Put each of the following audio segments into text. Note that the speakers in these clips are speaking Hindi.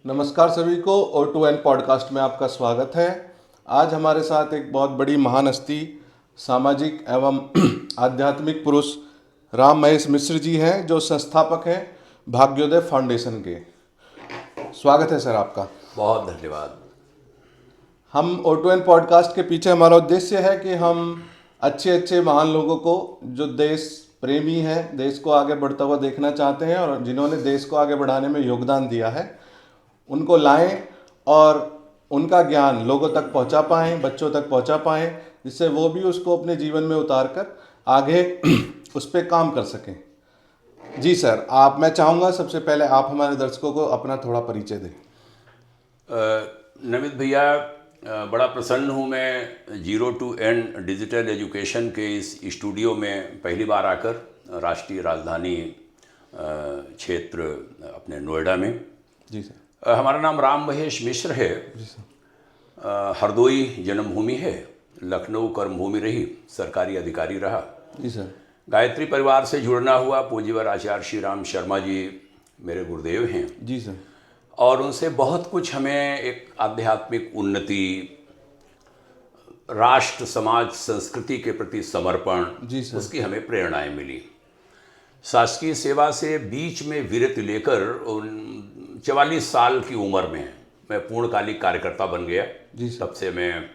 नमस्कार सभी को, O2N पॉडकास्ट में आपका स्वागत है। आज हमारे साथ एक बहुत बड़ी महान हस्ती, सामाजिक एवं आध्यात्मिक पुरुष राम महेश मिश्र जी हैं, जो संस्थापक हैं भाग्योदय फाउंडेशन के। स्वागत है सर आपका। बहुत धन्यवाद। हम O2N पॉडकास्ट के पीछे हमारा उद्देश्य है कि हम अच्छे महान लोगों को, जो देश प्रेमी हैं, देश को आगे बढ़ता हुआ देखना चाहते हैं और जिन्होंने देश को आगे बढ़ाने में योगदान दिया है, उनको लाएं और उनका ज्ञान लोगों तक पहुंचा पाएं, बच्चों तक पहुंचा पाएं, जिससे वो भी उसको अपने जीवन में उतार कर आगे उस पर काम कर सकें। जी सर, मैं चाहूँगा सबसे पहले आप हमारे दर्शकों को अपना थोड़ा परिचय दें। नमित भैया, बड़ा प्रसन्न हूँ मैं zero to end digital education के इस स्टूडियो में पहली बार आकर, राष्ट्रीय राजधानी क्षेत्र अपने नोएडा में। जी सर। हमारा नाम राम महेश मिश्र है। जी सर। हरदोई जन्मभूमि है, लखनऊ कर्मभूमि रही, सरकारी अधिकारी रहा। जी सर। गायत्री परिवार से जुड़ना हुआ। पूज्यवर आचार्य श्री राम शर्मा जी मेरे गुरुदेव हैं। जी सर। और उनसे बहुत कुछ हमें एक आध्यात्मिक उन्नति, राष्ट्र समाज संस्कृति के प्रति समर्पण, उसकी हमें प्रेरणाएं मिली। शासकीय सेवा से बीच में विरति लेकर 44 साल की उम्र में मैं पूर्णकालिक कार्यकर्ता बन गया। तब से मैं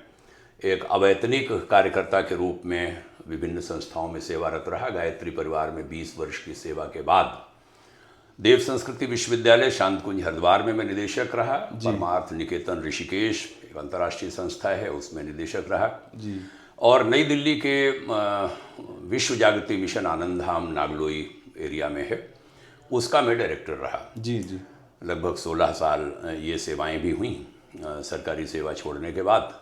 एक अवैतनिक कार्यकर्ता के रूप में विभिन्न संस्थाओं में सेवारत रहा। गायत्री परिवार में 20 वर्ष की सेवा के बाद देव संस्कृति विश्वविद्यालय शांतकुंज हरिद्वार में मैं निदेशक रहा। परमार्थ निकेतन ऋषिकेश एक अंतर्राष्ट्रीय संस्था है, उसमें निदेशक रहा जी। और नई दिल्ली के विश्व जागृति मिशन आनंद धाम नागलोई एरिया में है, उसका मैं डायरेक्टर रहा। जी जी। लगभग 16 साल ये सेवाएं भी हुई सरकारी सेवा छोड़ने के बाद।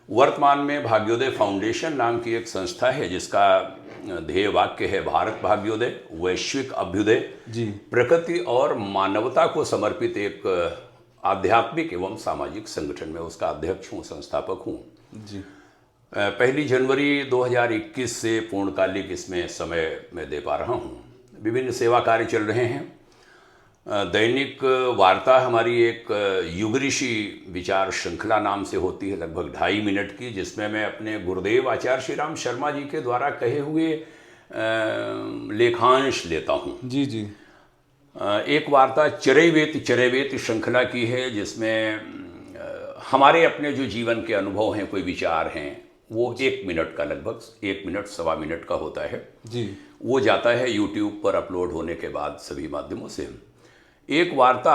वर्तमान में भाग्योदय फाउंडेशन नाम की एक संस्था है, जिसका ध्येय वाक्य है भारत भाग्योदय, वैश्विक अभ्युदय जी। प्रकृति और मानवता को समर्पित एक आध्यात्मिक एवं सामाजिक संगठन में उसका अध्यक्ष हूँ, संस्थापक हूँ जी। 1 जनवरी 2021 से पूर्णकालिक इसमें समय मैं दे पा रहा हूँ। विभिन्न सेवा कार्य चल रहे हैं। दैनिक वार्ता हमारी एक युग ऋषि विचार श्रृंखला नाम से होती है, लगभग 2.5 मिनट की, जिसमें मैं अपने गुरुदेव आचार्य श्री राम शर्मा जी के द्वारा कहे हुए लेखांश लेता हूँ जी जी। एक वार्ता चरैवेत श्रृंखला की है, जिसमें हमारे अपने जो जीवन के अनुभव हैं, कोई विचार हैं, वो 1 मिनट का, लगभग 1 मिनट सवा मिनट का होता है जी। वो जाता है यूट्यूब पर अपलोड होने के बाद सभी माध्यमों से। एक वार्ता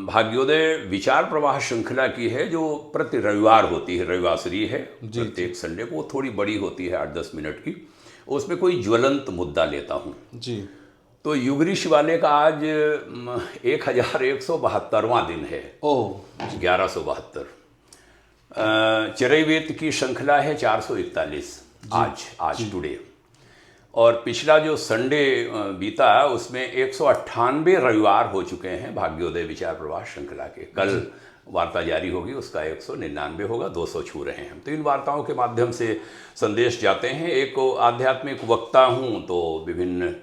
भाग्योदय विचार प्रवाह श्रृंखला की है, जो प्रति रविवार होती है, रविवासरी है प्रत्येक संडे को। वो थोड़ी बड़ी होती है, 8-10 मिनट की। उसमें कोई ज्वलंत मुद्दा लेता हूँ जी। तो युग ऋषि वाले का आज 1172वां दिन है। 1172। चरैवेत की श्रृंखला है 441 आज टुडे। और पिछला जो संडे बीता, उसमें 198 रविवार हो चुके हैं भाग्योदय विचार प्रवाह श्रृंखला के। कल वार्ता जारी होगी, उसका 199 होगा, 200 छू रहे हैं। तो इन वार्ताओं के माध्यम से संदेश जाते हैं। एक आध्यात्मिक वक्ता हूँ, तो विभिन्न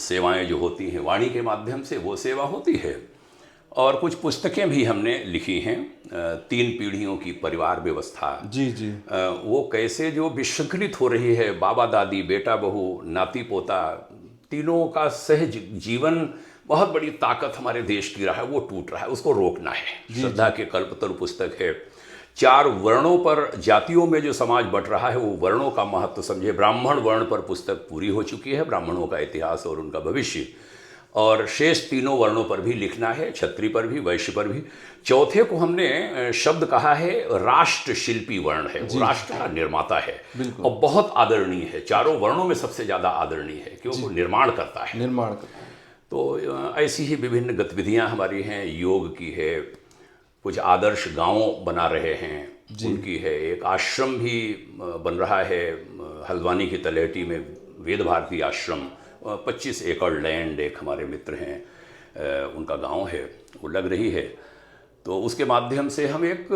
सेवाएं जो होती हैं वाणी के माध्यम से, वो सेवा होती है। और कुछ पुस्तकें भी हमने लिखी हैं। 3 पीढ़ियों की परिवार व्यवस्था जी जी। वो कैसे जो विशृंखलित हो रही है, बाबा दादी, बेटा बहू, नाती पोता, तीनों का सहज जीवन बहुत बड़ी ताकत हमारे देश की रहा है, वो टूट रहा है, उसको रोकना है। श्रद्धा के कल्पतरु पुस्तक है। 4 वर्णों पर, जातियों में जो समाज बट रहा है, वो वर्णों का महत्व समझे। ब्राह्मण वर्ण पर पुस्तक पूरी हो चुकी है, ब्राह्मणों का इतिहास और उनका भविष्य। और शेष 3 वर्णों पर भी लिखना है, क्षत्रिय पर भी, वैश्य पर भी। चौथे को हमने शब्द कहा है राष्ट्र शिल्पी वर्ण है, वो राष्ट्र का निर्माता है और बहुत आदरणीय है। 4 वर्णों में सबसे ज़्यादा आदरणीय है, क्योंकि वो निर्माण करता है। तो ऐसी ही विभिन्न गतिविधियां हमारी हैं। योग की है, कुछ आदर्श गांव बना रहे हैं, उनकी है। एक आश्रम भी बन रहा है हल्द्वानी की तलहटी में, वेद भारती आश्रम। 25 एकड़ लैंड एक हमारे मित्र हैं, उनका गांव है, वो लग रही है। तो उसके माध्यम से हम एक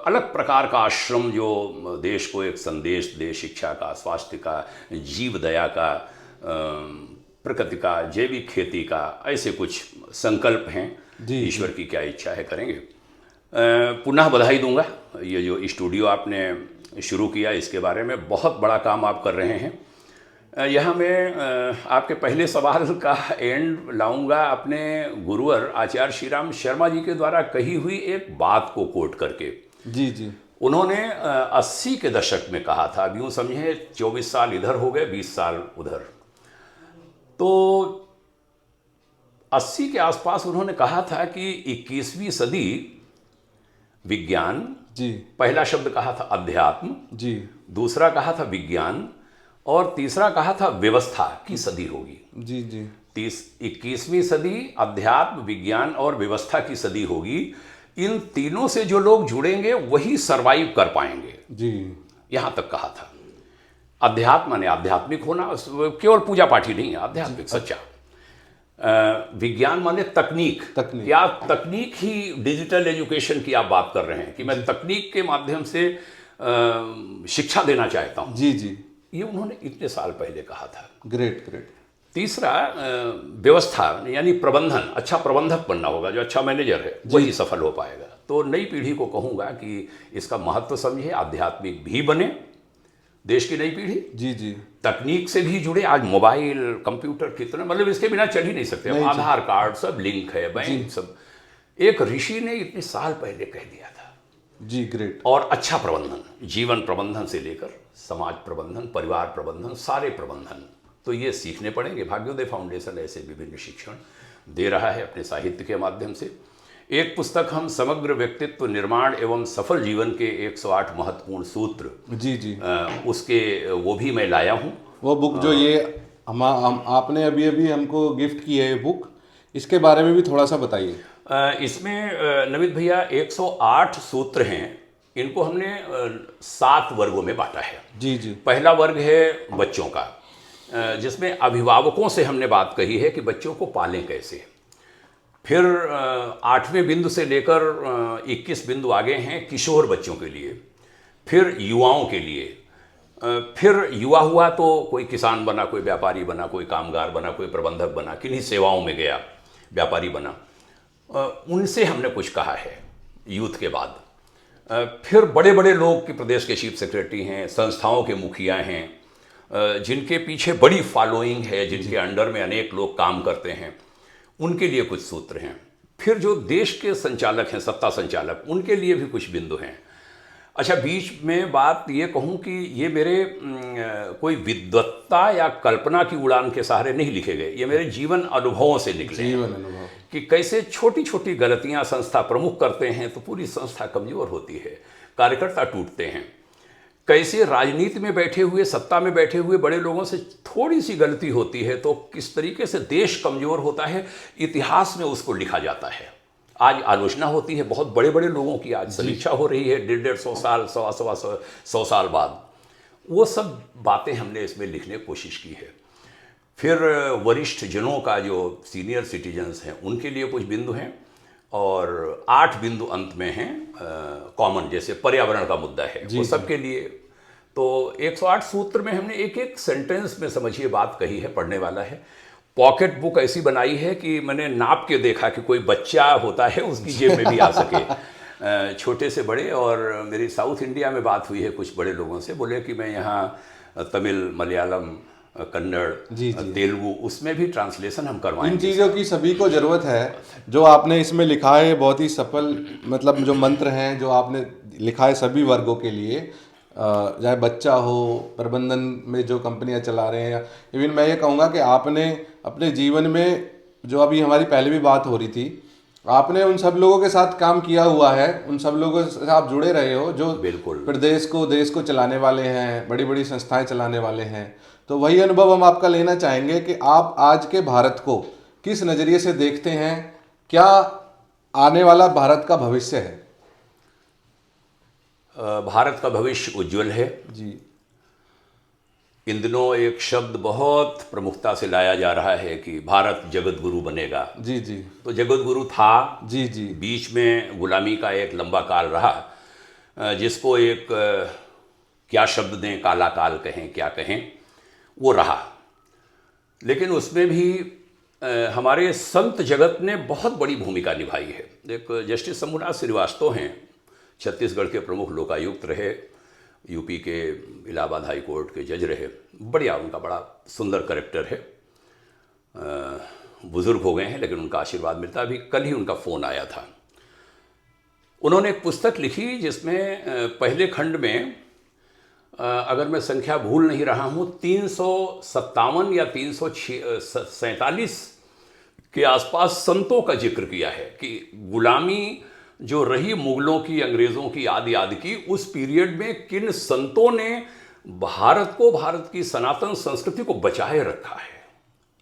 अलग प्रकार का आश्रम, जो देश को एक संदेश दे, शिक्षा का, स्वास्थ्य का, जीव दया का, प्रकृति का, जैविक खेती का, ऐसे कुछ संकल्प हैं जी, ईश्वर की क्या इच्छा है करेंगे। पुनः बधाई दूंगा, ये जो स्टूडियो आपने शुरू किया इसके बारे में बहुत बड़ा काम आप कर रहे हैं। यहाँ मैं आपके पहले सवाल का एंड लाऊंगा अपने गुरुवर आचार्य श्री राम शर्मा जी के द्वारा कही हुई एक बात को कोट करके। जी जी उन्होंने 80 के दशक में कहा था, अब यूँ समझे 24 साल इधर हो गए, 20 साल उधर, तो 80 के आसपास उन्होंने कहा था कि 21वीं सदी विज्ञान, जी पहला शब्द कहा था अध्यात्म, जी दूसरा कहा था विज्ञान, और तीसरा कहा था व्यवस्था की सदी होगी। जी जी 21वीं सदी अध्यात्म, विज्ञान और व्यवस्था की सदी होगी। इन तीनों से जो लोग जुड़ेंगे वही सरवाइव कर पाएंगे, जी यहां तक कहा था। अध्यात्म ने आध्यात्मिक होना, केवल पूजा पाठ ही नहीं है, आध्यात्मिक सच्चा। विज्ञान माने तकनीक, या तकनीक ही डिजिटल एजुकेशन की आप बात कर रहे हैं कि मैं तकनीक के माध्यम से शिक्षा देना चाहता हूं। जी जी ये उन्होंने इतने साल पहले कहा था। Great great. तीसरा व्यवस्था यानी प्रबंधन, अच्छा प्रबंधक बनना होगा, जो अच्छा मैनेजर है वही सफल हो पाएगा। तो नई पीढ़ी को कहूँगा कि इसका महत्व समझे, आध्यात्मिक भी बने देश की नई पीढ़ी, जी जी तकनीक से भी जुड़े। आज मोबाइल कंप्यूटर कितना, मतलब इसके बिना चल ही नहीं सकते। नहीं, आधार कार्ड सब लिंक है, बैंक सब। एक ऋषि ने इतने साल पहले कह दिया था। जी ग्रेट। और अच्छा प्रबंधन, जीवन प्रबंधन से लेकर समाज प्रबंधन, परिवार प्रबंधन, सारे प्रबंधन, तो ये सीखने पड़ेंगे। भाग्योदय फाउंडेशन ऐसे विभिन्न शिक्षण दे रहा है अपने साहित्य के माध्यम से। एक पुस्तक हम समग्र व्यक्तित्व निर्माण एवं सफल जीवन के 108 महत्वपूर्ण सूत्र, जी जी उसके वो भी मैं लाया हूँ। वो बुक जो ये आपने अभी अभी हमको गिफ्ट की है, ये बुक, इसके बारे में भी थोड़ा सा बताइए। इसमें नमित भैया 108 सूत्र हैं। इनको हमने 7 वर्गों में बांटा है। जी जी पहला वर्ग है बच्चों का, जिसमें अभिभावकों से हमने बात कही है कि बच्चों को पालें कैसे। फिर 8वें बिंदु से लेकर 21 बिंदु आगे हैं किशोर बच्चों के लिए, फिर युवाओं के लिए। फिर युवा हुआ तो कोई किसान बना, कोई व्यापारी बना, कोई कामगार बना, कोई प्रबंधक बना, किन्हीं सेवाओं में गया, व्यापारी बना। उनसे हमने कुछ कहा है यूथ के बाद। फिर बड़े बड़े लोग कि प्रदेश के चीफ सेक्रेटरी हैं, संस्थाओं के मुखिया हैं, जिनके पीछे बड़ी फॉलोइंग है, जिनके अंडर में अनेक लोग काम करते हैं, उनके लिए कुछ सूत्र हैं। फिर जो देश के संचालक हैं, सत्ता संचालक, उनके लिए भी कुछ बिंदु हैं। अच्छा, बीच में बात ये कहूँ कि ये मेरे कोई विद्वत्ता या कल्पना की उड़ान के सहारे नहीं लिखे गए, ये मेरे जीवन अनुभवों से निकले हैं। जीवन अनुभव कि कैसे छोटी छोटी गलतियां संस्था प्रमुख करते हैं तो पूरी संस्था कमजोर होती है, कार्यकर्ता टूटते हैं। कैसे राजनीति में बैठे हुए, सत्ता में बैठे हुए बड़े लोगों से थोड़ी सी गलती होती है तो किस तरीके से देश कमजोर होता है, इतिहास में उसको लिखा जाता है। आज आलोचना होती है बहुत बड़े बड़े लोगों की, आज समीक्षा हो रही है 150 साल, 100 साल बाद। वो सब बातें हमने इसमें लिखने की कोशिश की है। फिर वरिष्ठ जनों का, जो सीनियर सिटीजन्स हैं, उनके लिए कुछ बिंदु हैं, और 8 बिंदु अंत में हैं कॉमन, जैसे पर्यावरण का मुद्दा है वो सबके लिए। तो 108 सूत्र में हमने एक एक सेंटेंस में समझिए बात कही है, पढ़ने वाला है। पॉकेट बुक ऐसी बनाई है कि मैंने नाप के देखा कि कोई बच्चा होता है उसकी जेब में भी आ सके, छोटे से बड़े। और मेरी साउथ इंडिया में बात हुई है कुछ बड़े लोगों से, बोले कि मैं यहाँ तमिल, मलयालम, कन्नड़, तेलुगु, उसमें भी ट्रांसलेशन हम करवाएंगे। इन चीज़ों की सभी को ज़रूरत है। जो आपने इसमें लिखा है बहुत ही सफल, मतलब जो मंत्र हैं जो आपने लिखा है सभी वर्गों के लिए, चाहे बच्चा हो, प्रबंधन में जो कंपनियां चला रहे हैं, इवन मैं ये कहूँगा कि आपने अपने जीवन में, जो अभी हमारी पहले भी बात हो रही थी, आपने उन सब लोगों के साथ काम किया हुआ है, उन सब लोगों से आप जुड़े रहे हो जो बिल्कुल प्रदेश को, देश को चलाने वाले हैं, बड़ी बड़ी संस्थाएं चलाने वाले हैं। तो वही अनुभव हम आपका लेना चाहेंगे कि आप आज के भारत को किस नज़रिए से देखते हैं, क्या आने वाला भारत का भविष्य है? भारत का भविष्य उज्जवल है जी। इन दिनों एक शब्द बहुत प्रमुखता से लाया जा रहा है कि भारत जगत गुरु बनेगा। जी जी। तो जगत गुरु था, जी जी। बीच में गुलामी का एक लंबा काल रहा, जिसको एक क्या शब्द दें, काला काल कहें, क्या कहें, वो रहा। लेकिन उसमें भी हमारे संत जगत ने बहुत बड़ी भूमिका निभाई है। एक जस्टिस शंभुनाथ श्रीवास्तव हैं, छत्तीसगढ़ के प्रमुख लोकायुक्त रहे, यूपी के इलाहाबाद हाई कोर्ट के जज रहे, बढ़िया, उनका बड़ा सुंदर कैरेक्टर है। बुजुर्ग हो गए हैं लेकिन उनका आशीर्वाद मिलता है। अभी कल ही उनका फ़ोन आया था। उन्होंने एक पुस्तक लिखी जिसमें पहले खंड में, अगर मैं संख्या भूल नहीं रहा हूँ, 357 या 347 के आसपास संतों का जिक्र किया है कि गुलामी जो रही मुगलों की, अंग्रेज़ों की, आदि आदि की, उस पीरियड में किन संतों ने भारत को, भारत की सनातन संस्कृति को बचाए रखा है,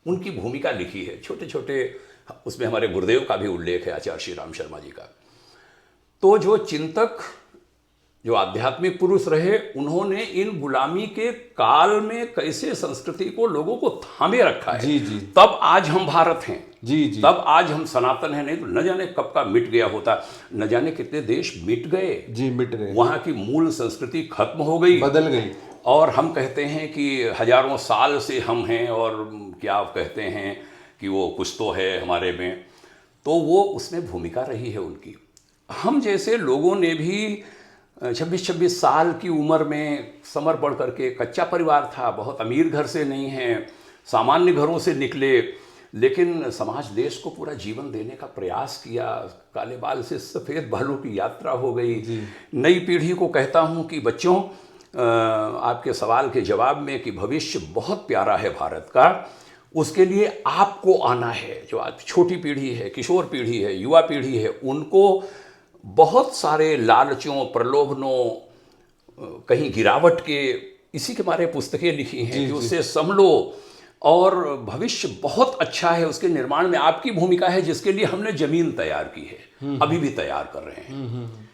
उनकी भूमिका लिखी है। छोटे छोटे उसमें हमारे गुरुदेव का भी उल्लेख है, आचार्य श्री राम शर्मा जी का। तो जो चिंतक, जो आध्यात्मिक पुरुष रहे, उन्होंने इन गुलामी के काल में कैसे संस्कृति को, लोगों को थामे रखा है। जी जी। तब आज हम भारत हैं। जी जी। तब आज हम सनातन हैं, नहीं तो न जाने कब का मिट गया होता, न जाने कितने देश मिट गए। जी, मिट गए। वहाँ की मूल संस्कृति खत्म हो गई, बदल गई। और हम कहते हैं कि हजारों साल से हम हैं, और क्या आप कहते हैं कि वो कुछ तो है हमारे में, तो वो उसमें भूमिका रही है उनकी। हम जैसे लोगों ने भी 26-26 साल की उम्र में समर्पण करके, कच्चा परिवार था, बहुत अमीर घर से नहीं है, सामान्य घरों से निकले, लेकिन समाज देश को पूरा जीवन देने का प्रयास किया। काले बाल से सफ़ेद बालों की यात्रा हो गई। नई पीढ़ी को कहता हूँ कि बच्चों, आपके सवाल के जवाब में कि भविष्य बहुत प्यारा है भारत का, उसके लिए आपको आना है। जो आज छोटी पीढ़ी है, किशोर पीढ़ी है, युवा पीढ़ी है, उनको बहुत सारे लालचों, प्रलोभनों, कहीं गिरावट के, इसी के बारे पुस्तकें लिखी हैं कि उससे संभलो, और भविष्य बहुत अच्छा है, उसके निर्माण में आपकी भूमिका है, जिसके लिए हमने जमीन तैयार की है, अभी भी तैयार कर रहे हैं।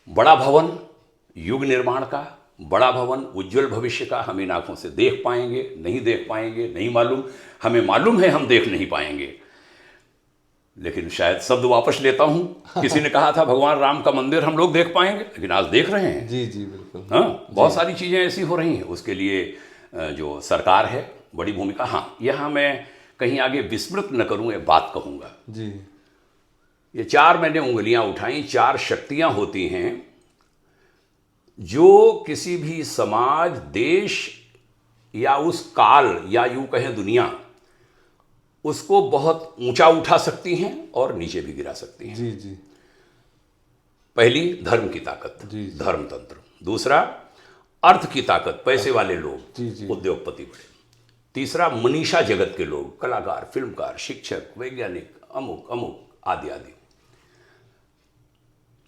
बड़ा भवन, युग निर्माण का बड़ा भवन, उज्जवल भविष्य का हम इन आंखों से देख पाएंगे, नहीं देख पाएंगे, नहीं मालूम। हमें मालूम है हम देख नहीं पाएंगे, लेकिन शायद शब्द वापस लेता हूं। किसी ने कहा था भगवान राम का मंदिर हम लोग देख पाएंगे, लेकिन आज देख रहे हैं। जी जी, बिल्कुल। हाँ, बहुत सारी चीज़ें ऐसी हो रही हैं। उसके लिए जो सरकार है, बड़ी भूमिका। हाँ, यहाँ मैं कहीं आगे विस्मृत न करूँ, एक बात कहूँगा जी। ये 4 मैंने उंगलियाँ उठाई, 4 शक्तियाँ होती हैं जो किसी भी समाज, देश या उस काल, या यूँ कहें दुनिया, उसको बहुत ऊंचा उठा सकती हैं और नीचे भी गिरा सकती हैं। जी जी। पहली, धर्म की ताकत, धर्म तंत्र। दूसरा, अर्थ की ताकत, पैसे वाले लोग, उद्योगपति बड़े। तीसरा, मनीषा जगत के लोग, कलाकार, फिल्मकार, शिक्षक, वैज्ञानिक, अमुक अमुक आदि आदि।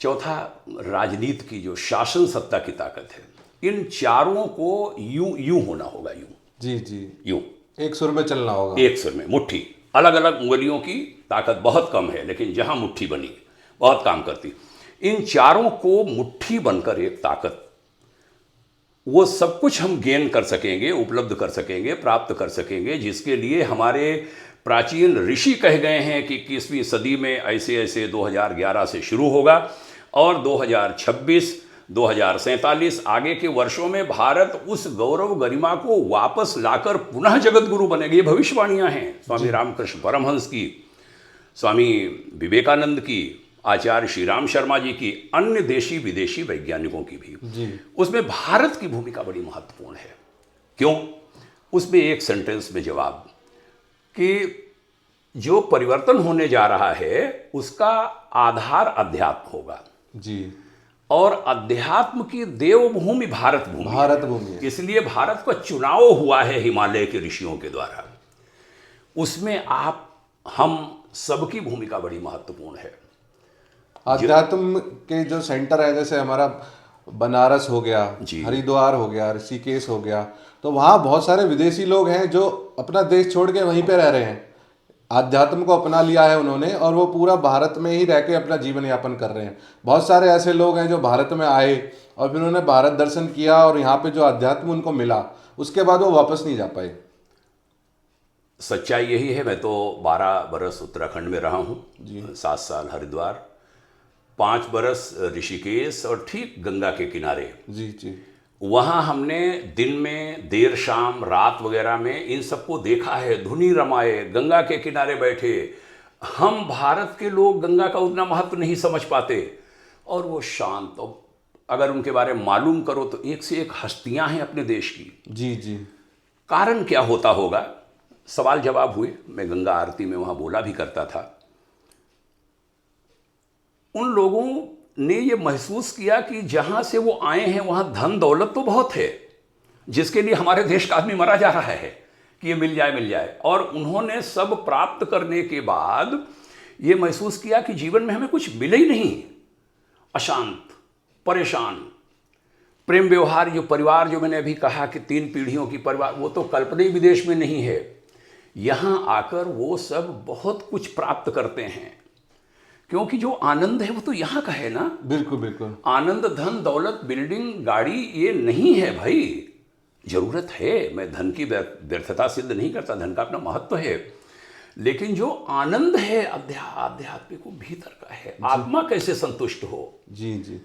चौथा, राजनीति की जो शासन सत्ता की ताकत है। इन चारों को यूं होना होगा, यूं। जी जी, यूं एक सुर में चलना होगा। एक सुर में, मुट्ठी। अलग अलग उंगलियों की ताकत बहुत कम है, लेकिन जहां मुट्ठी बनी बहुत काम करती। इन चारों को मुट्ठी बनकर एक ताकत, वो सब कुछ हम गेन कर सकेंगे, उपलब्ध कर सकेंगे, प्राप्त कर सकेंगे, जिसके लिए हमारे प्राचीन ऋषि कह गए हैं कि 21वीं सदी में ऐसे ऐसे 2011 से शुरू होगा, और 2026, 2047 आगे के वर्षों में भारत उस गौरव गरिमा को वापस लाकर पुनः जगत गुरु बनेगी। ये भविष्यवाणियां हैं स्वामी रामकृष्ण परमहंस की, स्वामी विवेकानंद की, आचार्य श्री राम शर्मा जी की, अन्य देशी विदेशी वैज्ञानिकों की भी। उसमें भारत की भूमिका बड़ी महत्वपूर्ण है। क्यों? उसमें एक सेंटेंस में जवाब कि जो परिवर्तन होने जा रहा है उसका आधार अध्यात्म होगा जी, और अध्यात्म की देवभूमि भारत भूमि, भारत भूमि है। इसलिए भारत का चुनाव हुआ है हिमालय के ऋषियों के द्वारा। उसमें हम सबकी भूमिका बड़ी महत्वपूर्ण है। अध्यात्म के जो सेंटर है, जैसे हमारा बनारस हो गया, हरिद्वार हो गया, ऋषिकेश हो गया, तो वहाँ बहुत सारे विदेशी लोग हैं जो अपना देश छोड़ के वहीं पे रह रहे हैं। आध्यात्म को अपना लिया है उन्होंने, और वो पूरा भारत में ही रह के अपना जीवन यापन कर रहे हैं। बहुत सारे ऐसे लोग हैं जो भारत में आए और फिर उन्होंने भारत दर्शन किया, और यहाँ पे जो अध्यात्म उनको मिला, उसके बाद वो वापस नहीं जा पाए। सच्चाई यही है। मैं तो 12 बरस उत्तराखंड में रहा हूँ, 7 साल हरिद्वार, 5 बरस ऋषिकेश, और ठीक गंगा के किनारे। जी जी। वहाँ हमने दिन में, देर शाम, रात वगैरह में इन सबको देखा है, धुनी रमाए, गंगा के किनारे बैठे। हम भारत के लोग गंगा का उतना महत्व नहीं समझ पाते, और वो शांत, और अगर उनके बारे में मालूम करो तो एक से एक हस्तियां हैं अपने देश की। जी जी। कारण क्या होता होगा, सवाल जवाब हुए। मैं गंगा आरती में वहाँ बोला भी करता था। उन लोगों ने ये महसूस किया कि जहाँ से वो आए हैं वहाँ धन दौलत तो बहुत है, जिसके लिए हमारे देश का आदमी मरा जा रहा है कि ये मिल जाए मिल जाए। और उन्होंने सब प्राप्त करने के बाद ये महसूस किया कि जीवन में हमें कुछ मिले ही नहीं। अशांत, परेशान, प्रेम व्यवहार, जो परिवार, जो मैंने अभी कहा कि 3 पीढ़ियों की परिवार, वो तो कल्पना विदेश में नहीं है। यहाँ आकर वो सब बहुत कुछ प्राप्त करते हैं, क्योंकि जो आनंद है वो तो यहाँ का है ना। बिल्कुल बिल्कुल। आनंद, धन दौलत, बिल्डिंग, गाड़ी, ये नहीं है भाई। जरूरत है, मैं धन की व्यर्थता सिद्ध नहीं करता, धन का अपना महत्व है, लेकिन जो आनंद है आध्यात्मिक, वो भीतर का है। आत्मा कैसे संतुष्ट हो। जी जी।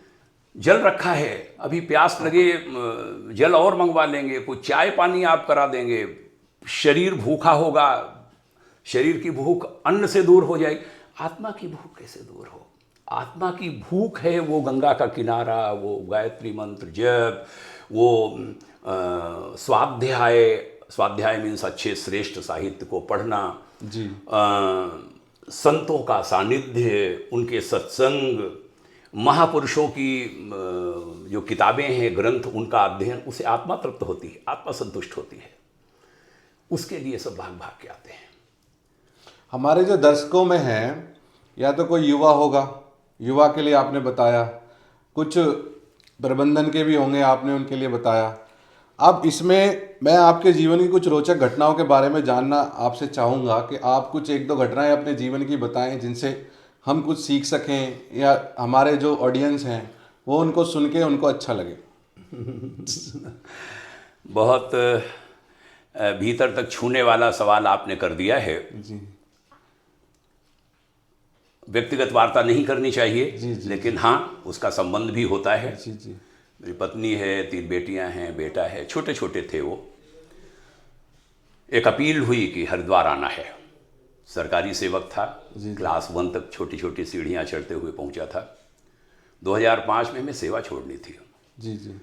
जल रखा है, अभी प्यास लगे जल और मंगवा लेंगे, कुछ चाय पानी आप करा देंगे। शरीर भूखा होगा, शरीर की भूख अन्न से दूर हो जाएगी, आत्मा की भूख कैसे दूर हो। आत्मा की भूख है वो गंगा का किनारा, वो गायत्री मंत्र जप, वो स्वाध्याय मीन्स अच्छे श्रेष्ठ साहित्य को पढ़ना जी। संतों का सानिध्य, उनके सत्संग, महापुरुषों की जो किताबें हैं, ग्रंथ, उनका अध्ययन, उसे आत्मा तृप्त होती है, आत्मा संतुष्ट होती है। उसके लिए सब भाग भाग के आते हैं। हमारे जो दर्शकों में हैं, या तो कोई युवा होगा, युवा के लिए आपने बताया, कुछ प्रबंधन के भी होंगे, आपने उनके लिए बताया। अब इसमें मैं आपके जीवन की कुछ रोचक घटनाओं के बारे में जानना आपसे चाहूँगा कि आप कुछ 1-2 घटनाएं अपने जीवन की बताएं जिनसे हम कुछ सीख सकें, या हमारे जो ऑडियंस हैं वो उनको सुन के उनको अच्छा लगे। बहुत भीतर तक छूने वाला सवाल आपने कर दिया है। जी। व्यक्तिगत वार्ता नहीं करनी चाहिए, जी, जी, लेकिन हाँ, उसका संबंध भी होता है। जी जी। मेरी पत्नी है, 3 बेटियां हैं, बेटा है, छोटे छोटे थे वो। एक अपील हुई कि हरिद्वार आना है। सरकारी सेवक था, क्लास 1 तक छोटी छोटी सीढ़ियाँ चढ़ते हुए पहुंचा था। 2005 में हमें सेवा छोड़नी थी। जी जी।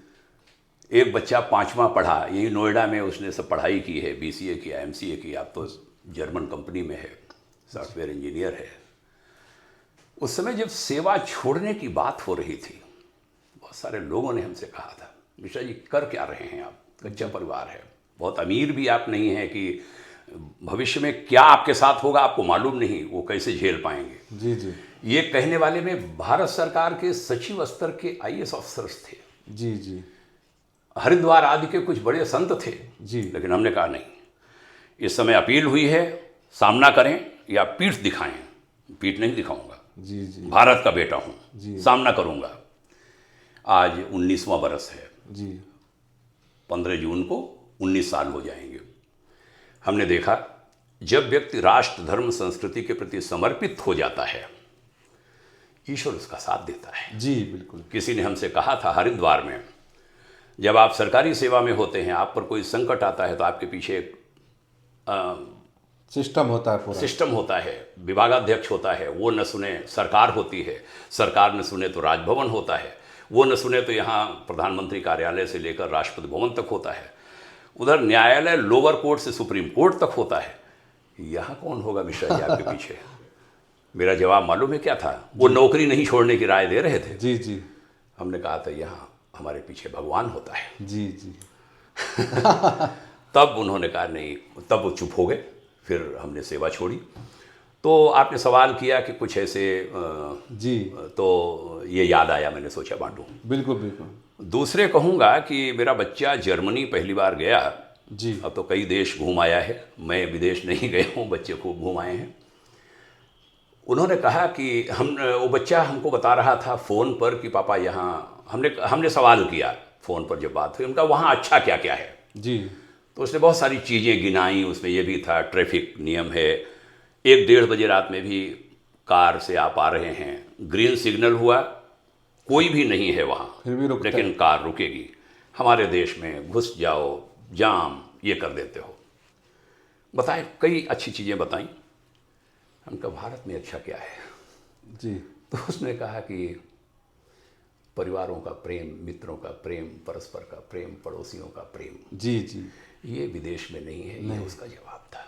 एक बच्चा 5वां पढ़ा, यही नोएडा में उसने सब पढ़ाई की है, BCA किया, MCA किया, अब तो जर्मन कंपनी में है, सॉफ्टवेयर इंजीनियर है। उस समय जब सेवा छोड़ने की बात हो रही थी, बहुत सारे लोगों ने हमसे कहा था, मिश्रा जी कर क्या रहे हैं आप, कच्चा परिवार है, बहुत अमीर भी आप नहीं हैं कि भविष्य में क्या आपके साथ होगा आपको मालूम नहीं, वो कैसे झेल पाएंगे। जी जी। ये कहने वाले में भारत सरकार के सचिव स्तर के IAS ऑफिसर्स थे। जी जी। हरिद्वार आदि के कुछ बड़े संत थे जी। लेकिन हमने कहा नहीं, इस समय अपील हुई है, सामना करें या पीठ दिखाएं। पीठ नहीं दिखाऊंगा, जी जी। भारत का बेटा हूं, जी। सामना करूंगा। आज 19वां बरस है जी। 15 जून को 19 साल हो जाएंगे। हमने देखा जब व्यक्ति राष्ट्र, धर्म, संस्कृति के प्रति समर्पित हो जाता है, ईश्वर उसका साथ देता है। जी बिल्कुल। किसी ने हमसे कहा था हरिद्वार में, जब आप सरकारी सेवा में होते हैं, आप पर कोई संकट आता है तो आपके पीछे एक सिस्टम होता है, पूरा सिस्टम होता है, विभागाध्यक्ष होता है, वो न सुने सरकार होती है, सरकार न सुने तो राजभवन होता है, वो न सुने तो यहाँ प्रधानमंत्री कार्यालय से लेकर राष्ट्रपति भवन तक होता है, उधर न्यायालय लोअर कोर्ट से सुप्रीम कोर्ट तक होता है। यहाँ कौन होगा मिश्रा जी आपके पीछे? मेरा जवाब मालूम है क्या था? वो नौकरी नहीं छोड़ने की राय दे रहे थे। जी जी। हमने कहा था यहाँ हमारे पीछे भगवान होता है। जी जी। तब उन्होंने कहा नहीं, तब वो चुप हो गए, फिर हमने सेवा छोड़ी। तो आपने सवाल किया कि कुछ ऐसे जी, तो ये याद आया, मैंने सोचा बांटूं। बिल्कुल बिल्कुल। दूसरे कहूँगा कि मेरा बच्चा जर्मनी पहली बार गया। जी। अब तो कई देश घूम आया है, मैं विदेश नहीं गया हूँ, बच्चे खूब घूम आए हैं। उन्होंने कहा कि वो बच्चा हमको बता रहा था फ़ोन पर कि पापा यहाँ, हमने सवाल किया फ़ोन पर जब बात हुई, उनका वहाँ अच्छा क्या क्या है। जी। तो उसने बहुत सारी चीज़ें गिनाई, उसमें ये भी था ट्रैफिक नियम है, 1-1:30 बजे रात में भी कार से आप आ रहे हैं, ग्रीन सिग्नल हुआ, कोई भी नहीं है वहाँ, फिर भी रुकता लेकिन है। कार रुकेगी। हमारे देश में घुस जाओ, जाम ये कर देते हो। बताएं, कई अच्छी चीज़ें बताई। हम कहा भारत में अच्छा क्या है जी। तो उसने कहा कि परिवारों का प्रेम, मित्रों का प्रेम, परस्पर का प्रेम, पड़ोसियों का प्रेम, जी जी। ये विदेश में नहीं है। ये उसका जवाब था।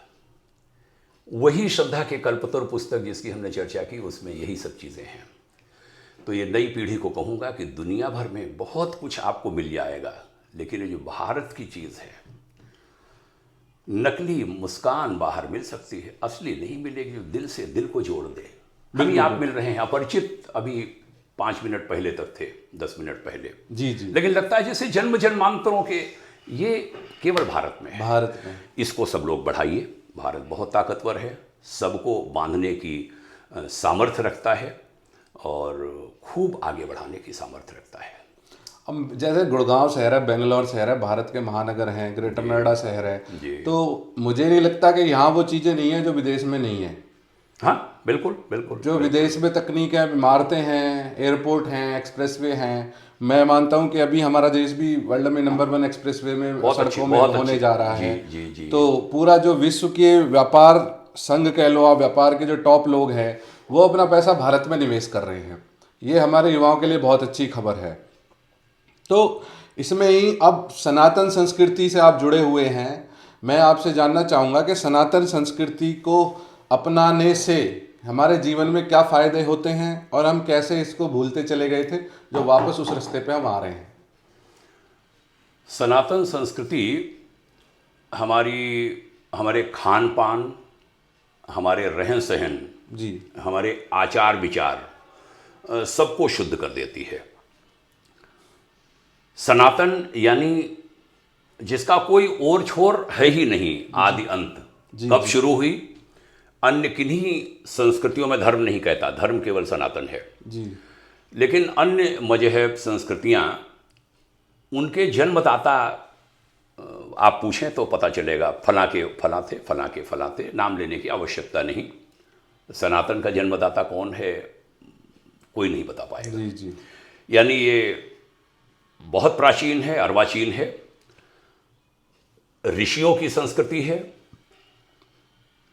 वही श्रद्धा के कल्पतरु पुस्तक जिसकी हमने चर्चा की, उसमें यही सब चीज़ें हैं। तो ये नई पीढ़ी को कहूँगा कि दुनिया भर में बहुत कुछ आपको मिल जाएगा, लेकिन ये जो भारत की चीज़ है, नकली मुस्कान बाहर मिल सकती है, असली नहीं मिलेगी, जो दिल से दिल को जोड़ दे। अभी आप मिल रहे हैं अपरिचित, अभी 5 मिनट पहले तक थे, 10 मिनट पहले, जी जी। लेकिन लगता है जैसे जन्म जन्मांतरों के, ये केवल भारत में है। भारत में इसको सब लोग बढ़ाइए। भारत बहुत ताकतवर है, सबको बांधने की सामर्थ्य रखता है और खूब आगे बढ़ाने की सामर्थ्य रखता है। अब जैसे गुड़गांव शहर है, बेंगलोर शहर है, भारत के महानगर हैं, ग्रेटर नोएडा शहर है, तो मुझे नहीं लगता कि यहाँ वो चीज़ें नहीं है जो विदेश में नहीं है। हाँ बिल्कुल बिल्कुल। जो विदेश में तकनीक है, इमारतें हैं, एयरपोर्ट हैं, एक्सप्रेसवे हैं, मैं मानता हूँ कि अभी हमारा देश भी वर्ल्ड में नंबर 1 एक्सप्रेसवे में, सड़कों में होने जा रहा है। जी जी। तो पूरा जो विश्व के व्यापार संघ कह लो, आप व्यापार के जो टॉप लोग हैं, वो अपना पैसा भारत में निवेश कर रहे हैं। ये हमारे युवाओं के लिए बहुत अच्छी खबर है। तो इसमें ही अब सनातन संस्कृति से आप जुड़े हुए हैं, मैं आपसे जानना चाहूँगा कि सनातन संस्कृति को अपनाने से हमारे जीवन में क्या फ़ायदे होते हैं और हम कैसे इसको भूलते चले गए थे, जो वापस उस रास्ते पे हम आ रहे हैं। सनातन संस्कृति हमारे खान पान, हमारे रहन सहन जी, हमारे आचार विचार सबको शुद्ध कर देती है। सनातन यानी जिसका कोई ओर छोर है ही नहीं, आदि अंत। कब शुरू हुई, अन्य किन्हीं संस्कृतियों में धर्म नहीं कहता, धर्म केवल सनातन है जी। लेकिन अन्य मजहब संस्कृतियां, उनके जन्मदाता आप पूछें तो पता चलेगा, फलां के फलां थे, फलां के फलां थे, नाम लेने की आवश्यकता नहीं। सनातन का जन्मदाता कौन है कोई नहीं बता पाएगा। जी जी। यानी ये बहुत प्राचीन है, अर्वाचीन है, ऋषियों की संस्कृति है।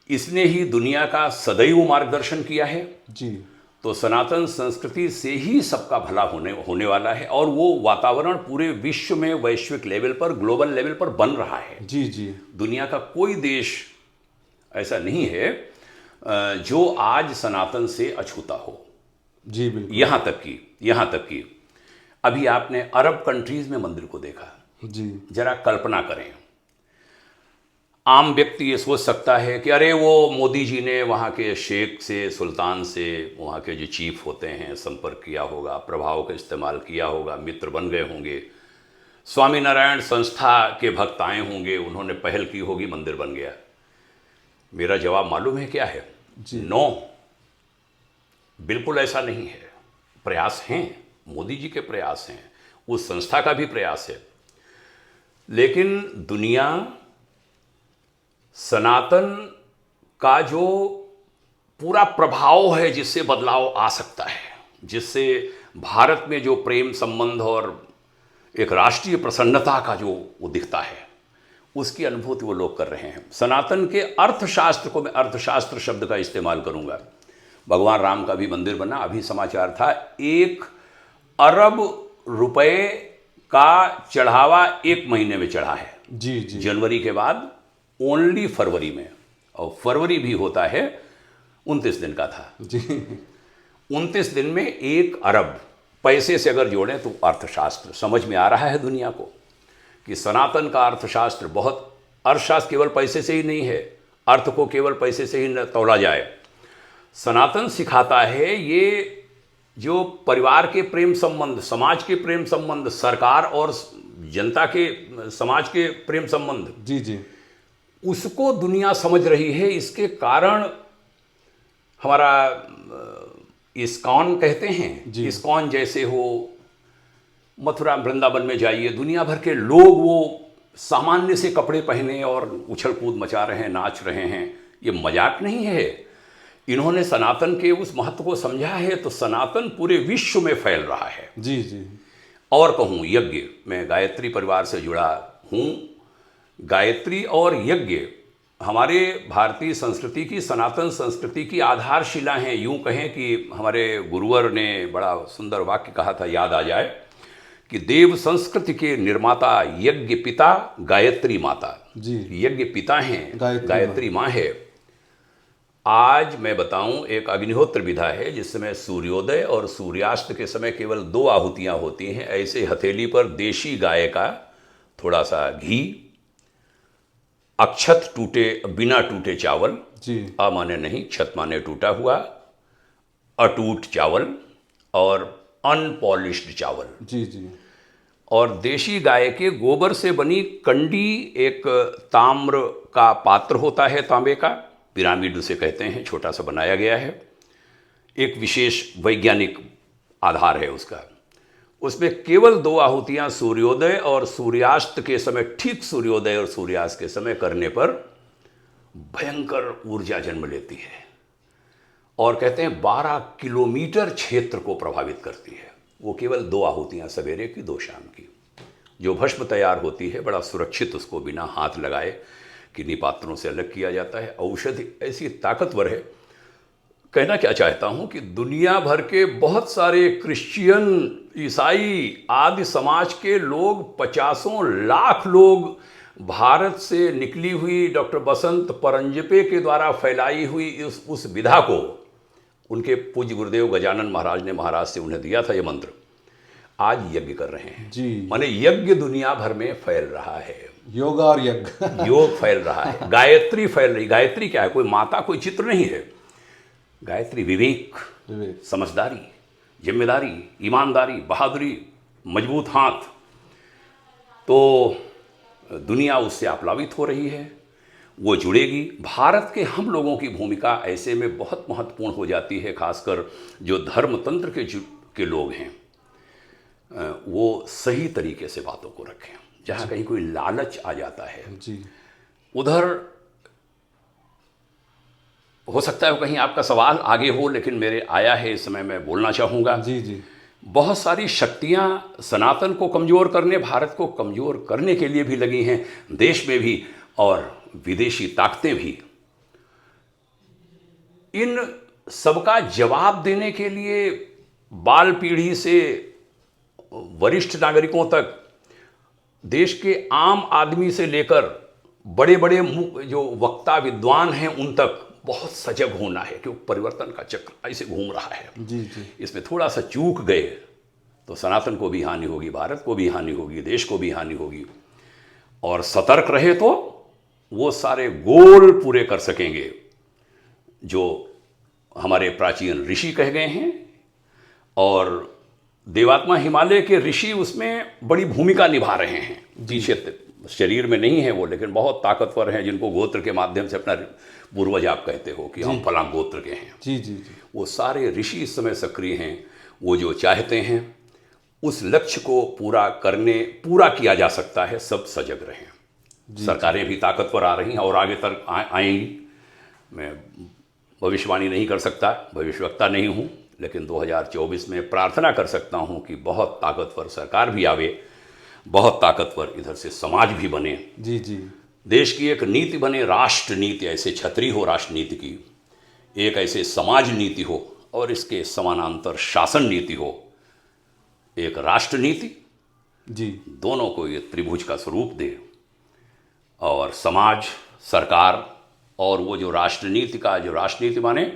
इसने ही दुनिया का सदैव मार्गदर्शन किया है। जी। तो सनातन संस्कृति से ही सबका भला होने वाला है और वो वातावरण पूरे विश्व में, वैश्विक लेवल पर, ग्लोबल लेवल पर बन रहा है। जी जी। दुनिया का कोई देश ऐसा नहीं है जो आज सनातन से अछूता हो। जी बिल्कुल। यहाँ तक कि अभी आपने अरब कंट्रीज में मंदिर को देखा। जी। जरा कल्पना करें, आम व्यक्ति ये सोच सकता है कि अरे वो मोदी जी ने वहाँ के शेख से, सुल्तान से, वहाँ के जो चीफ होते हैं, संपर्क किया होगा, प्रभाव का इस्तेमाल किया होगा, मित्र बन गए होंगे, स्वामीनारायण संस्था के भक्त आए होंगे, उन्होंने पहल की होगी, मंदिर बन गया। मेरा जवाब मालूम है क्या है? नो, बिल्कुल ऐसा नहीं है। प्रयास हैं, मोदी जी के प्रयास हैं, उस संस्था का भी प्रयास है, लेकिन दुनिया सनातन का जो पूरा प्रभाव है, जिससे बदलाव आ सकता है, जिससे भारत में जो प्रेम संबंध और एक राष्ट्रीय प्रसन्नता का जो वो दिखता है, उसकी अनुभूति वो लोग कर रहे हैं। सनातन के अर्थशास्त्र को मैं अर्थशास्त्र शब्द का इस्तेमाल करूंगा। भगवान राम का भी मंदिर बना, अभी समाचार था, 1 अरब रुपए का चढ़ावा 1 महीने में चढ़ा है। जी जी। जनवरी के बाद ओनली फरवरी में, और फरवरी भी होता है 29 दिन का था जी। 29 दिन में 1 अरब पैसे से अगर जोड़ें तो अर्थशास्त्र समझ में आ रहा है दुनिया को कि सनातन का अर्थशास्त्र बहुत, अर्थशास्त्र केवल पैसे से ही नहीं है, अर्थ को केवल पैसे से ही न तौला जाए। सनातन सिखाता है ये जो परिवार के प्रेम संबंध, समाज के प्रेम संबंध, सरकार और जनता के, समाज के प्रेम संबंध, जी जी, उसको दुनिया समझ रही है। इसके कारण हमारा इस्कॉन कहते हैं, इस्कॉन जैसे हो, मथुरा वृंदावन में जाइए, दुनिया भर के लोग वो सामान्य से कपड़े पहने और उछल कूद मचा रहे हैं, नाच रहे हैं। ये मजाक नहीं है, इन्होंने सनातन के उस महत्व को समझा है, तो सनातन पूरे विश्व में फैल रहा है। जी जी। और कहूँ यज्ञ, मैं गायत्री परिवार से जुड़ा हूँ। गायत्री और यज्ञ हमारे भारतीय संस्कृति की, सनातन संस्कृति की आधारशिला हैं। यूँ कहें कि हमारे गुरुवर ने बड़ा सुंदर वाक्य कहा था, याद आ जाए, कि देव संस्कृति के निर्माता यज्ञ पिता गायत्री माता। जी। यज्ञ पिता हैं, गायत्री माँ है। आज मैं बताऊं, एक अग्निहोत्र विधा है जिस समय सूर्योदय और सूर्यास्त के समय केवल 2 आहुतियां होती हैं। ऐसे हथेली पर देशी गाय का थोड़ा सा घी, अक्षत टूटे, बिना टूटे चावल, जी। माने नहीं, क्षत माने टूटा हुआ, अटूट चावल और अनपॉलिश्ड चावल, जी जी। और देशी गाय के गोबर से बनी कंडी, एक ताम्र का पात्र होता है, तांबे का, पिरामिड उसे कहते हैं, छोटा सा बनाया गया है। एक विशेष वैज्ञानिक आधार है उसका। उसमें केवल 2 आहुतियां सूर्योदय और सूर्यास्त के समय, ठीक सूर्योदय और सूर्यास्त के समय करने पर भयंकर ऊर्जा जन्म लेती है, और कहते हैं 12 किलोमीटर क्षेत्र को प्रभावित करती है। वो केवल 2 आहुतियां, सवेरे की 2 शाम की। जो भस्म तैयार होती है बड़ा सुरक्षित, उसको बिना हाथ लगाए किन्हीं पात्रों से अलग किया जाता है। औषधि ऐसी ताकतवर है। कहना क्या चाहता हूं कि दुनिया भर के बहुत सारे क्रिश्चियन, ईसाई आदि समाज के लोग, 50 लाख लोग भारत से निकली हुई डॉक्टर बसंत परंजपे के द्वारा फैलाई हुई उस विधा को, उनके पूज्य गुरुदेव गजानन महाराज ने महाराज से उन्हें दिया था ये मंत्र, आज यज्ञ कर रहे हैं जी। माने यज्ञ दुनिया भर में फैल रहा है। योग और यज्ञ योग फैल रहा है, गायत्री फैल रही। गायत्री क्या है? कोई माता, कोई चित्र नहीं है। गायत्री विवेक, समझदारी, जिम्मेदारी, ईमानदारी, बहादुरी, मजबूत हाथ। तो दुनिया उससे आप्लावित हो रही है, वो जुड़ेगी। भारत के हम लोगों की भूमिका ऐसे में बहुत महत्वपूर्ण हो जाती है, खासकर जो धर्मतंत्र के लोग हैं, वो सही तरीके से बातों को रखें। जहाँ कहीं कोई लालच आ जाता है जी, उधर हो सकता है कहीं आपका सवाल आगे हो, लेकिन मेरे आया है इस समय, मैं बोलना चाहूँगा। जी जी। बहुत सारी शक्तियाँ सनातन को कमज़ोर करने, भारत को कमज़ोर करने के लिए भी लगी हैं, देश में भी और विदेशी ताकतें भी। इन सबका जवाब देने के लिए बाल पीढ़ी से वरिष्ठ नागरिकों तक, देश के आम आदमी से लेकर बड़े बड़े जो वक्ता विद्वान हैं उन तक बहुत सजग होना है, क्योंकि परिवर्तन का चक्र ऐसे घूम रहा है। जी जी। इसमें थोड़ा सा चूक गए तो सनातन को भी हानि होगी, भारत को भी हानि होगी, देश को भी हानि होगी। और सतर्क रहे तो वो सारे गोल पूरे कर सकेंगे जो हमारे प्राचीन ऋषि कह गए हैं। और देवात्मा हिमालय के ऋषि उसमें बड़ी भूमिका निभा रहे हैं। पीछे शरीर में नहीं है वो, लेकिन बहुत ताकतवर हैं, जिनको गोत्र के माध्यम से अपना पूर्वज आप कहते हो कि हम फलां गोत्र के हैं। जी जी जी। वो सारे ऋषि इस समय सक्रिय हैं। वो जो चाहते हैं उस लक्ष्य को पूरा किया जा सकता है। सब सजग रहें। सरकारें भी ताकतवर आ रही हैं और आगे तक आएंगी। मैं भविष्यवाणी नहीं कर सकता, भविष्यवक्ता नहीं हूँ, लेकिन 2024 में प्रार्थना कर सकता हूँ कि बहुत ताकतवर सरकार भी आवे, बहुत ताकतवर इधर से समाज भी बने। जी जी। देश की एक नीति बने, राष्ट्र नीति, ऐसे छतरी हो राष्ट्र नीति की, एक ऐसे समाज नीति हो और इसके समानांतर शासन नीति हो, एक राष्ट्र नीति। जी। दोनों को ये त्रिभुज का स्वरूप दे, और समाज, सरकार और वो जो राष्ट्रनीति का, जो राष्ट्रनीति माने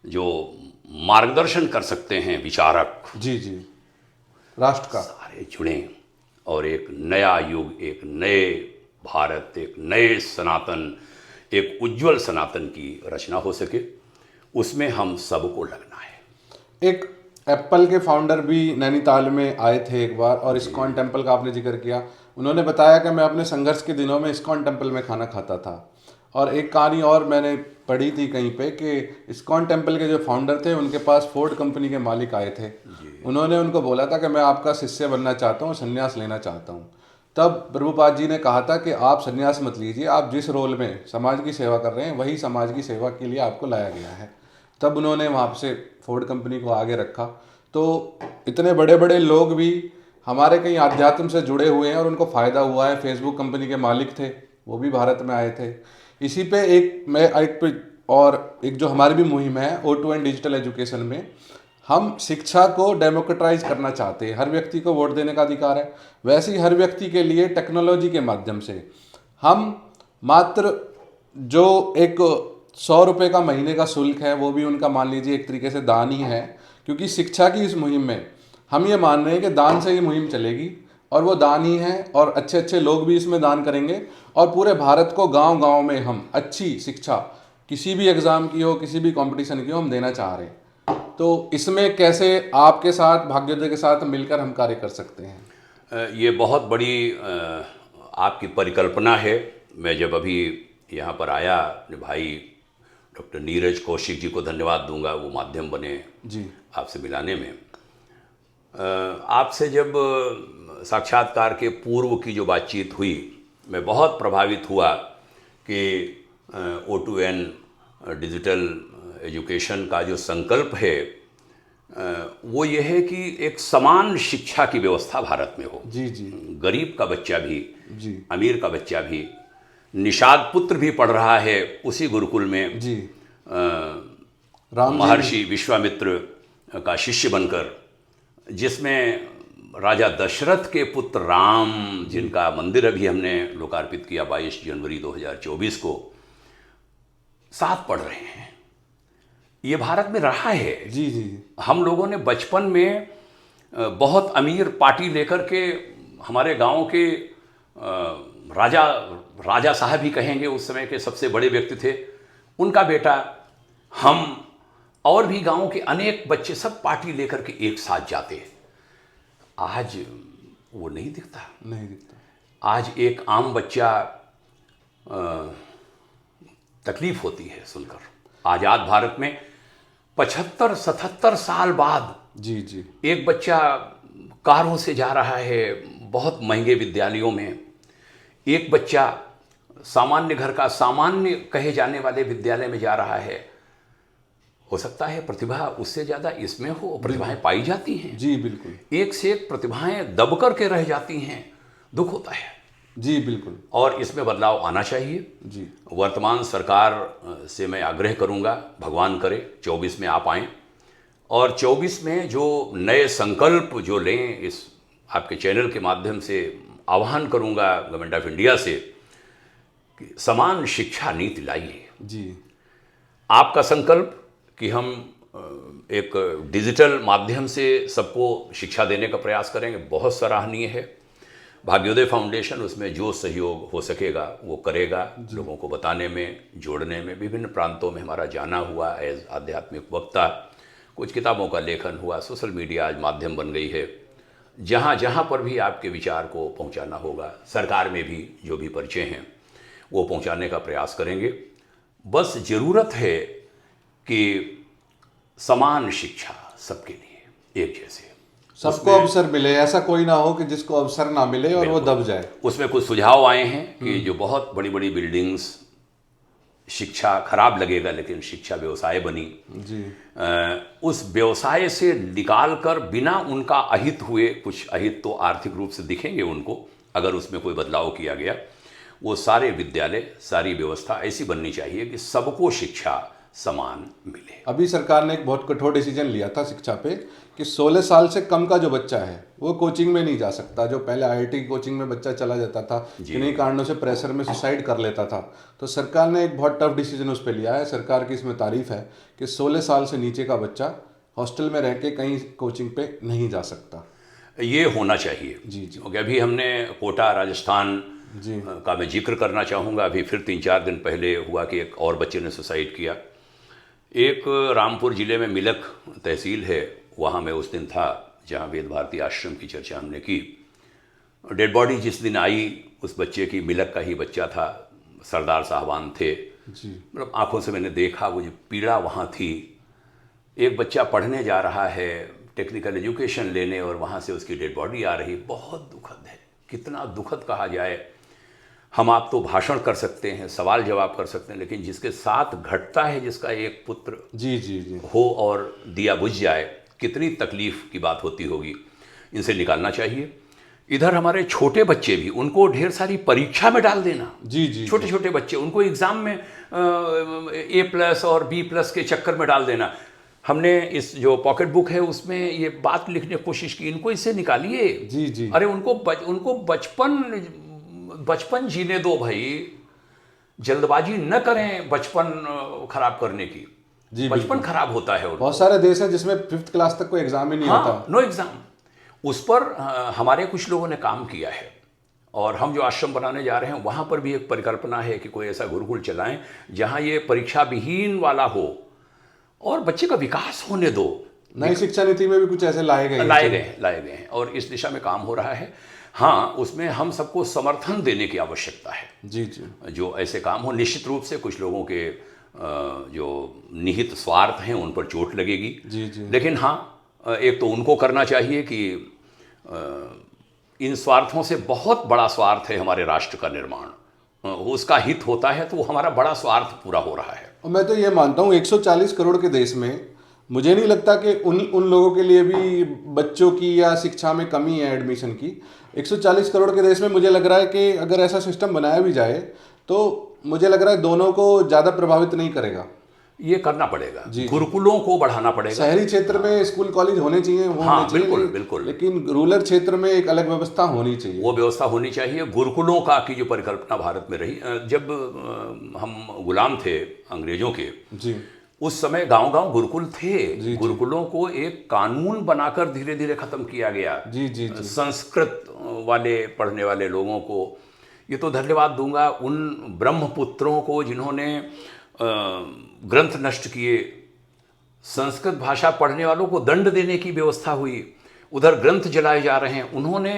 जो मार्गदर्शन कर सकते हैं विचारक, जी जी, राष्ट्र का, सारे जुड़ें और एक नया युग, एक नए भारत, एक नए सनातन, एक उज्जवल सनातन की रचना हो सके। उसमें हम सबको लगना है। एक एप्पल के फाउंडर भी नैनीताल में आए थे एक बार, और इस्कॉन टेम्पल का आपने जिक्र किया। उन्होंने बताया कि मैं अपने संघर्ष के दिनों में इस्कॉन टेम्पल में खाना खाता था। और एक कहानी और मैंने पढ़ी थी कहीं पे कि इस्कॉन टेम्पल के जो फाउंडर थे, उनके पास फोर्ड कंपनी के मालिक आए थे। उन्होंने उनको बोला था कि मैं आपका शिष्य बनना चाहता हूँ, संन्यास लेना चाहता हूँ। तब प्रभुपाद जी ने कहा था कि आप संन्यास मत लीजिए, आप जिस रोल में समाज की सेवा कर रहे हैं वही समाज की सेवा के लिए आपको लाया गया है। तब उन्होंने वहाँ से फोर्ड कंपनी को आगे रखा। तो इतने बड़े बड़े लोग भी हमारे कई आध्यात्म से जुड़े हुए हैं और उनको फ़ायदा हुआ है। फेसबुक कंपनी के मालिक थे, वो भी भारत में आए थे। इसी पे एक जो हमारी भी मुहिम है O2N डिजिटल एजुकेशन में, हम शिक्षा को डेमोक्रेटाइज करना चाहते हैं। हर व्यक्ति को वोट देने का अधिकार है, वैसे ही हर व्यक्ति के लिए टेक्नोलॉजी के माध्यम से हम मात्र जो एक 100 रुपये का महीने का शुल्क है, वो भी उनका मान लीजिए एक तरीके से दान ही है, क्योंकि शिक्षा की इस मुहिम में हम ये मान रहे हैं कि दान से ही मुहिम चलेगी और वो दान ही है, और अच्छे अच्छे लोग भी इसमें दान करेंगे और पूरे भारत को गांव गांव में हम अच्छी शिक्षा किसी भी एग्ज़ाम की हो, किसी भी कंपटीशन की हो, हम देना चाह रहे हैं। तो इसमें कैसे आपके साथ, भाग्योदय के साथ मिलकर हम कार्य कर सकते हैं? ये बहुत बड़ी आपकी परिकल्पना है। मैं जब अभी यहाँ पर आया, अपने भाई डॉक्टर नीरज कौशिक जी को धन्यवाद दूंगा, वो माध्यम बने जी आपसे मिलाने में। आपसे जब साक्षात्कार के पूर्व की जो बातचीत हुई, मैं बहुत प्रभावित हुआ कि O2N डिजिटल एजुकेशन का जो संकल्प है वो ये है कि एक समान शिक्षा की व्यवस्था भारत में हो। जी जी। गरीब का बच्चा भी, जी अमीर का बच्चा भी, निषाद पुत्र भी पढ़ रहा है उसी गुरुकुल में जी। महर्षि विश्वामित्र का शिष्य बनकर, जिसमें राजा दशरथ के पुत्र राम, जिनका मंदिर अभी हमने लोकार्पित किया 22 जनवरी 2024 को, साथ पढ़ रहे हैं। ये भारत में रहा है। जी जी। हम लोगों ने बचपन में बहुत अमीर पार्टी लेकर के, हमारे गांव के राजा साहब ही कहेंगे, उस समय के सबसे बड़े व्यक्ति थे, उनका बेटा, हम और भी गांव के अनेक बच्चे सब पार्टी लेकर के एक साथ जाते। आज वो नहीं दिखता। नहीं दिखता। आज एक आम बच्चा, तकलीफ होती है सुनकर। आज़ाद भारत में 75-77 साल बाद जी जी एक बच्चा कारों से जा रहा है बहुत महंगे विद्यालयों में, एक बच्चा सामान्य घर का, सामान्य कहे जाने वाले विद्यालय में जा रहा है। हो सकता है प्रतिभा उससे ज़्यादा इसमें हो, प्रतिभाएं पाई जाती हैं। जी बिल्कुल। एक से एक प्रतिभाएं दब करके रह जाती हैं, दुख होता है। जी बिल्कुल। और इसमें बदलाव आना चाहिए। जी। वर्तमान सरकार से मैं आग्रह करूंगा, भगवान करे 24 में आप आएँ, और 24 में जो नए संकल्प जो लें, इस आपके चैनल के माध्यम से आह्वान करूंगा गवर्नमेंट ऑफ इंडिया से कि समान शिक्षा नीति लाइए। जी। आपका संकल्प कि हम एक डिजिटल माध्यम से सबको शिक्षा देने का प्रयास करेंगे, बहुत सराहनीय है। भाग्योदय फाउंडेशन उसमें जो सहयोग हो सकेगा वो करेगा, लोगों को बताने में, जोड़ने में। विभिन्न प्रांतों में हमारा जाना हुआ एज आध्यात्मिक वक्ता, कुछ किताबों का लेखन हुआ, सोशल मीडिया आज माध्यम बन गई है। जहाँ जहाँ पर भी आपके विचार को पहुँचाना होगा, सरकार में भी जो भी परिचय हैं वो पहुँचाने का प्रयास करेंगे। बस ज़रूरत है कि समान शिक्षा सबके लिए एक जैसे, सबको अवसर मिले, ऐसा कोई ना हो कि जिसको अवसर ना मिले और वो दब जाए। उसमें कुछ सुझाव आए हैं कि जो बहुत बड़ी बड़ी बिल्डिंग्स, शिक्षा खराब लगेगा लेकिन शिक्षा व्यवसाय बनी जी, उस व्यवसाय से निकाल कर बिना उनका अहित हुए, कुछ अहित तो आर्थिक रूप से दिखेंगे उनको अगर उसमें कोई बदलाव किया गया, वो सारे विद्यालय, सारी व्यवस्था ऐसी बननी चाहिए कि सबको शिक्षा समान मिले। अभी सरकार ने एक बहुत कठोर डिसीजन लिया था शिक्षा पे कि 16 साल से कम का जो बच्चा है वो कोचिंग में नहीं जा सकता। जो पहले IIT कोचिंग में बच्चा चला जाता था, किन्हीं कारणों से प्रेशर में सुसाइड कर लेता था, तो सरकार ने एक बहुत टफ डिसीजन उस पर लिया है। सरकार की इसमें तारीफ है कि 16 साल से नीचे का बच्चा हॉस्टल में रह के कहीं कोचिंग पे नहीं जा सकता। ये होना चाहिए। जी जी। क्योंकि अभी हमने कोटा राजस्थान जी का मैं जिक्र करना चाहूँगा। अभी फिर 3-4 दिन पहले हुआ कि एक और बच्चे ने सुसाइड किया। एक रामपुर ज़िले में मिलक तहसील है, वहाँ मैं उस दिन था जहाँ वेद भारती आश्रम की चर्चा हमने की। डेड बॉडी जिस दिन आई उस बच्चे की, मिलक का ही बच्चा था, सरदार साहबान थे जी। मतलब आंखों से मैंने देखा वो जो पीड़ा वहाँ थी। एक बच्चा पढ़ने जा रहा है, टेक्निकल एजुकेशन लेने, और वहाँ से उसकी डेड बॉडी आ रही। बहुत दुखद है, कितना दुखद कहा जाए। हम आप तो भाषण कर सकते हैं, सवाल जवाब कर सकते हैं, लेकिन जिसके साथ घटता है, जिसका एक पुत्र जी जी जी हो और दिया बुझ जाए, कितनी तकलीफ की बात होती होगी। इनसे निकालना चाहिए। इधर हमारे छोटे बच्चे भी, उनको ढेर सारी परीक्षा में डाल देना। जी जी छोटे छोटे बच्चे, उनको एग्जाम में A+ और B+ के चक्कर में डाल देना। हमने इस जो पॉकेट बुक है उसमें ये बात लिखने की कोशिश की, इनको इससे निकालिए। जी जी। अरे उनको बचपन जीने दो भाई, जल्दबाजी न करें बचपन खराब करने की। जी बचपन खराब होता है उनको। बहुत सारे देश हैं जिसमें 5th क्लास तक कोई एग्जाम ही नहीं होता। No exam. उस पर हमारे कुछ लोगों ने काम किया है, और हम जो आश्रम बनाने जा रहे हैं वहाँ पर भी एक परिकल्पना है कि कोई ऐसा गुरुकुल चलाएं जहाँ ये परीक्षा विहीन वाला हो और बच्चे का विकास होने दो। नई शिक्षा नीति में भी कुछ ऐसे लाए गए हैं और इस दिशा में काम हो रहा है। हाँ, उसमें हम सबको समर्थन देने की आवश्यकता है। जी जी। जो ऐसे काम हो, निश्चित रूप से कुछ लोगों के जो निहित स्वार्थ हैं उन पर चोट लगेगी। जी जी। लेकिन हाँ, एक तो उनको करना चाहिए कि इन स्वार्थों से बहुत बड़ा स्वार्थ है हमारे राष्ट्र का निर्माण, उसका हित होता है तो वो हमारा बड़ा स्वार्थ पूरा हो रहा है। और मैं तो ये मानता हूँ 140 करोड़ के देश में मुझे नहीं लगता कि उन लोगों के लिए भी बच्चों की या शिक्षा में कमी है एडमिशन की। 140 करोड़ के देश में मुझे लग रहा है कि अगर ऐसा सिस्टम बनाया भी जाए तो मुझे लग रहा है दोनों को ज़्यादा प्रभावित नहीं करेगा। ये करना पड़ेगा, गुरुकुलों को बढ़ाना पड़ेगा। शहरी क्षेत्र में स्कूल कॉलेज होने चाहिए, हाँ, बिल्कुल। लेकिन रूरल क्षेत्र में एक अलग व्यवस्था होनी चाहिए। वो व्यवस्था होनी चाहिए गुरुकुलों का, की जो परिकल्पना भारत में रही। जब हम गुलाम थे अंग्रेजों के जी, उस समय गांव-गांव गुरुकुल थे। गुरुकुलों को एक कानून बनाकर धीरे धीरे खत्म किया गया। जी जी। संस्कृत वाले पढ़ने वाले लोगों को ये तो धन्यवाद दूंगा उन ब्रह्मपुत्रों को जिन्होंने ग्रंथ नष्ट किए। संस्कृत भाषा पढ़ने वालों को दंड देने की व्यवस्था हुई, उधर ग्रंथ जलाए जा रहे हैं। उन्होंने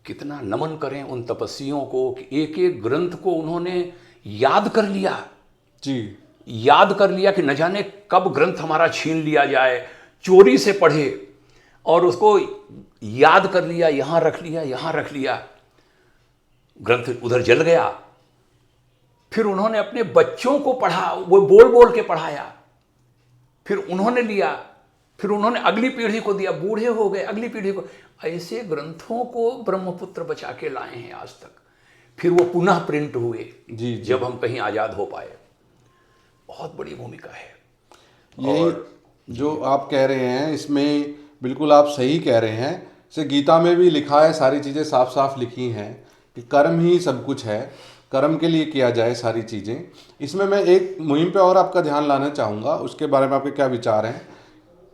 कितना नमन करें उन तपस्वियों को कि एक एक ग्रंथ को उन्होंने याद कर लिया। जी, याद कर लिया कि न जाने कब ग्रंथ हमारा छीन लिया जाए, चोरी से पढ़े और उसको याद कर लिया, यहाँ रख लिया, यहाँ रख लिया, ग्रंथ उधर जल गया। फिर उन्होंने अपने बच्चों को पढ़ा, वो बोल बोल के पढ़ाया, फिर उन्होंने लिया, फिर उन्होंने अगली पीढ़ी को दिया, बूढ़े हो गए, अगली पीढ़ी को। ऐसे ग्रंथों को ब्रह्मपुत्र बचा के लाए हैं आज तक। फिर वो पुनः प्रिंट हुए जी। जब हम कहीं आज़ाद हो पाए। बहुत बड़ी भूमिका है। ये जो आप कह रहे हैं इसमें बिल्कुल आप सही कह रहे हैं। से गीता में भी लिखा है, सारी चीज़ें साफ साफ लिखी हैं कि कर्म ही सब कुछ है, कर्म के लिए किया जाए सारी चीज़ें। इसमें मैं एक मुहिम पे और आपका ध्यान लाना चाहूँगा, उसके बारे में आपके क्या विचार हैं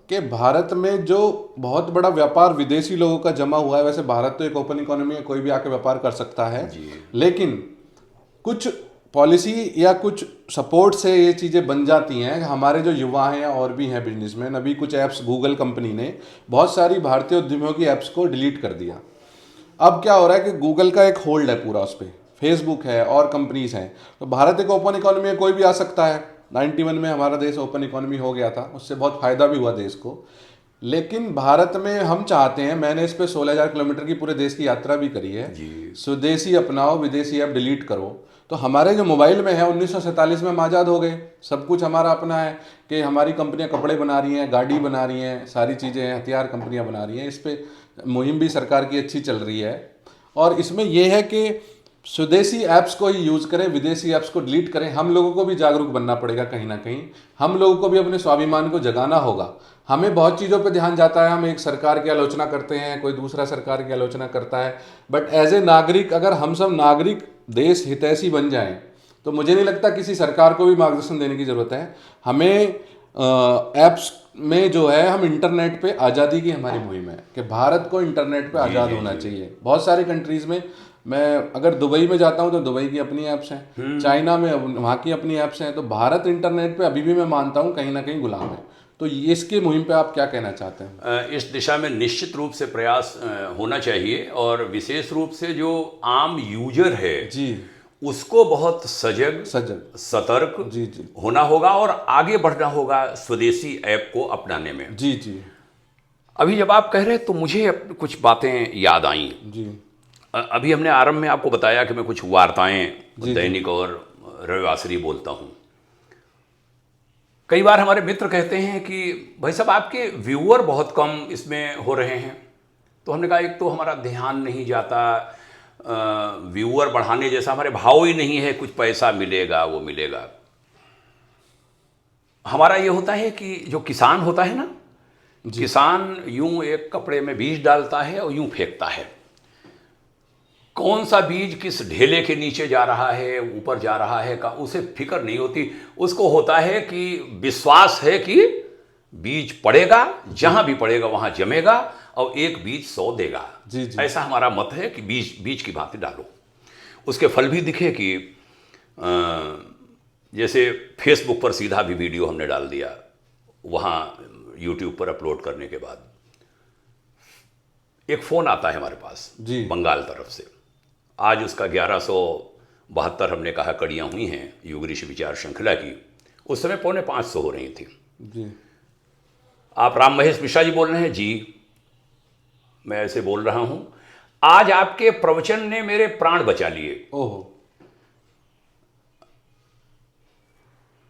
कि भारत में जो बहुत बड़ा व्यापार विदेशी लोगों का जमा हुआ है। वैसे भारत तो एक ओपन इकोनॉमी है, कोई भी आके व्यापार कर सकता है, लेकिन कुछ पॉलिसी या कुछ सपोर्ट से ये चीज़ें बन जाती हैं। हमारे जो युवा हैं और भी हैं बिजनेसमैन, अभी कुछ ऐप्स गूगल कंपनी ने बहुत सारी भारतीय उद्यमियों की ऐप्स को डिलीट कर दिया। अब क्या हो रहा है कि गूगल का एक होल्ड है पूरा उस पर, फेसबुक है और कंपनीज हैं। तो भारत एक ओपन इकोनॉमी में कोई भी आ सकता है। 91 में हमारा देश ओपन इकोनॉमी हो गया था, उससे बहुत फ़ायदा भी हुआ देश को। लेकिन भारत में हम चाहते हैं, मैंने इस पर 16,000 किलोमीटर की पूरे देश की यात्रा भी करी है, स्वदेशी अपनाओ विदेशी ऐप डिलीट करो। तो हमारे जो मोबाइल में है 1947 में हम आज़ाद हो गए, सब कुछ हमारा अपना है कि हमारी कंपनियां कपड़े बना रही हैं, गाड़ी बना रही हैं, सारी चीज़ें हैं, हथियार कंपनियां बना रही हैं। इस पर मुहिम भी सरकार की अच्छी चल रही है। और इसमें यह है कि स्वदेशी ऐप्स को ही यूज़ करें, विदेशी ऐप्स को डिलीट करें। हम लोगों को भी जागरूक बनना पड़ेगा कहीं ना कहीं। हम लोगों को भी अपने स्वाभिमान को जगाना होगा। हमें बहुत चीज़ों पे ध्यान जाता है, हम एक सरकार की आलोचना करते हैं, कोई दूसरा सरकार की आलोचना करता है, बट एज ए नागरिक अगर हम सब नागरिक देश हितैषी बन जाएं तो मुझे नहीं लगता किसी सरकार को भी मार्गदर्शन देने की ज़रूरत है। हमें ऐप्स में जो है, हम इंटरनेट पे आज़ादी की हमारी मुहिम है कि भारत को इंटरनेट पे आज़ाद होना चाहिए। बहुत सारी कंट्रीज़ में, मैं अगर दुबई में जाता हूँ तो दुबई की अपनी ऐप्स हैं, चाइना में वहाँ की अपनी ऐप्स हैं। तो भारत इंटरनेट पे अभी भी मैं मानता हूँ कहीं ना कहीं गुलाम है। तो ये इसके मुहिम पे आप क्या कहना चाहते हैं? इस दिशा में निश्चित रूप से प्रयास होना चाहिए, और विशेष रूप से जो आम यूजर है जी, उसको बहुत सजग सतर्क होना होगा और आगे बढ़ना होगा स्वदेशी ऐप को अपनाने में। जी जी। अभी जब आप कह रहे तो मुझे कुछ बातें याद आई जी। अभी हमने आरंभ में आपको बताया कि मैं कुछ वार्ताएं दैनिक और रविवासरी बोलता हूं। कई बार हमारे मित्र कहते हैं कि भाई साहब आपके व्यूअर बहुत कम इसमें हो रहे हैं, तो हमने कहा एक तो हमारा ध्यान नहीं जाता, व्यूअर बढ़ाने जैसा हमारे भाव ही नहीं है, कुछ पैसा मिलेगा वो मिलेगा। हमारा ये होता है कि जो किसान होता है ना, किसान यूं एक कपड़े में बीज डालता है और यूं फेंकता है, कौन सा बीज किस ढेले के नीचे जा रहा है, ऊपर जा रहा है का उसे फिक्र नहीं होती। उसको होता है कि विश्वास है कि बीज पड़ेगा, जहां भी पड़ेगा वहां जमेगा और एक बीज 100 देगा। जी जी। ऐसा हमारा मत है कि बीज बीज की भांति डालो, उसके फल भी दिखे। कि जैसे फेसबुक पर सीधा भी वीडियो हमने डाल दिया, वहाँ यूट्यूब पर अपलोड करने के बाद एक फ़ोन आता है हमारे पास जी। बंगाल तरफ से। आज उसका 1172 हमने कहा कड़ियाँ हुई हैं युग ऋषि विचार श्रृंखला की, उस समय 450 हो रही थी। जी। आप राम महेश मिश्रा जी बोल रहे हैं? जी, मैं ऐसे बोल रहा हूँ। आज आपके प्रवचन ने मेरे प्राण बचा लिए। ओहो।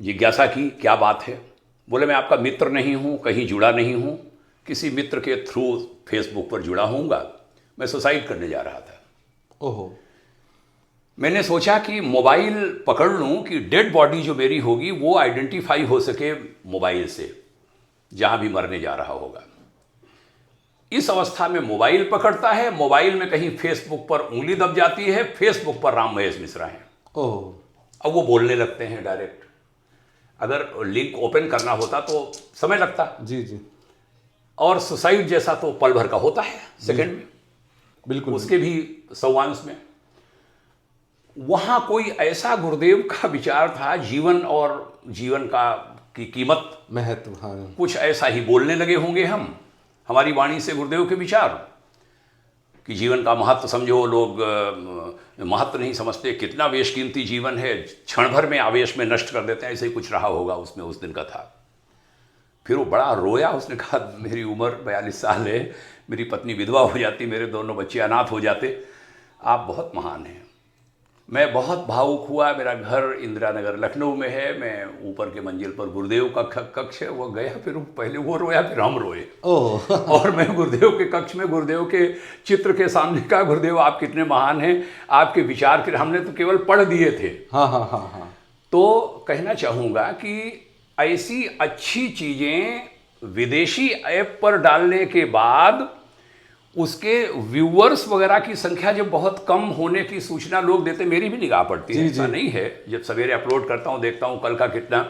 जिज्ञासा की क्या बात है? बोले मैं आपका मित्र नहीं हूँ, कहीं जुड़ा नहीं हूँ, किसी मित्र के थ्रू फेसबुक पर जुड़ा होऊंगा, मैं सुसाइड करने जा रहा था। ओहो। मैंने सोचा कि मोबाइल पकड़ लूँ कि डेड बॉडी जो मेरी होगी वो आइडेंटिफाई हो सके मोबाइल से, जहाँ भी मरने जा रहा होगा। इस अवस्था में मोबाइल पकड़ता है, मोबाइल में कहीं फेसबुक पर उंगली दब जाती है, फेसबुक पर राम महेश मिश्रा हैं। ओह। अब वो बोलने लगते हैं डायरेक्ट। अगर लिंक ओपन करना होता तो समय लगता। जी जी। और सुसाइड जैसा तो पल भर का होता है, सेकंड में, बिल्कुल। उसके भी 100 में। वहां कोई ऐसा गुरुदेव का विचार था, जीवन और जीवन का की कीमत, महत्व। हाँ। कुछ ऐसा ही बोलने लगे होंगे हम, हमारी वाणी से गुरुदेव के विचार कि जीवन का महत्व समझो। लोग महत्व नहीं समझते, कितना बेशकीमती जीवन है, क्षण भर में आवेश में नष्ट कर देते हैं। ऐसे ही कुछ रहा होगा उसमें, उस दिन का था। फिर वो बड़ा रोया, उसने कहा मेरी उम्र 42 साल है, मेरी पत्नी विधवा हो जाती, मेरे दोनों बच्चे अनाथ हो जाते, आप बहुत महान हैं। मैं बहुत भावुक हुआ। मेरा घर इंदिरा नगर लखनऊ में है, मैं ऊपर के मंजिल पर गुरुदेव का कक्ष है, वो गया, फिर पहले वो रोया, फिर हम रोए। ओह। और मैं गुरुदेव के कक्ष में गुरुदेव के चित्र के सामने कहा, गुरुदेव आप कितने महान हैं, आपके विचार के हमने तो केवल पढ़ दिए थे। हाँ हाँ हाँ हाँ। तो कहना चाहूँगा कि ऐसी अच्छी चीज़ें विदेशी ऐप पर डालने के बाद उसके व्यूअर्स वगैरह की संख्या जब बहुत कम होने की सूचना लोग देते, मेरी भी निगाह पड़ती है, ऐसा नहीं है। जब सवेरे अपलोड करता हूँ, देखता हूँ कल का कितना,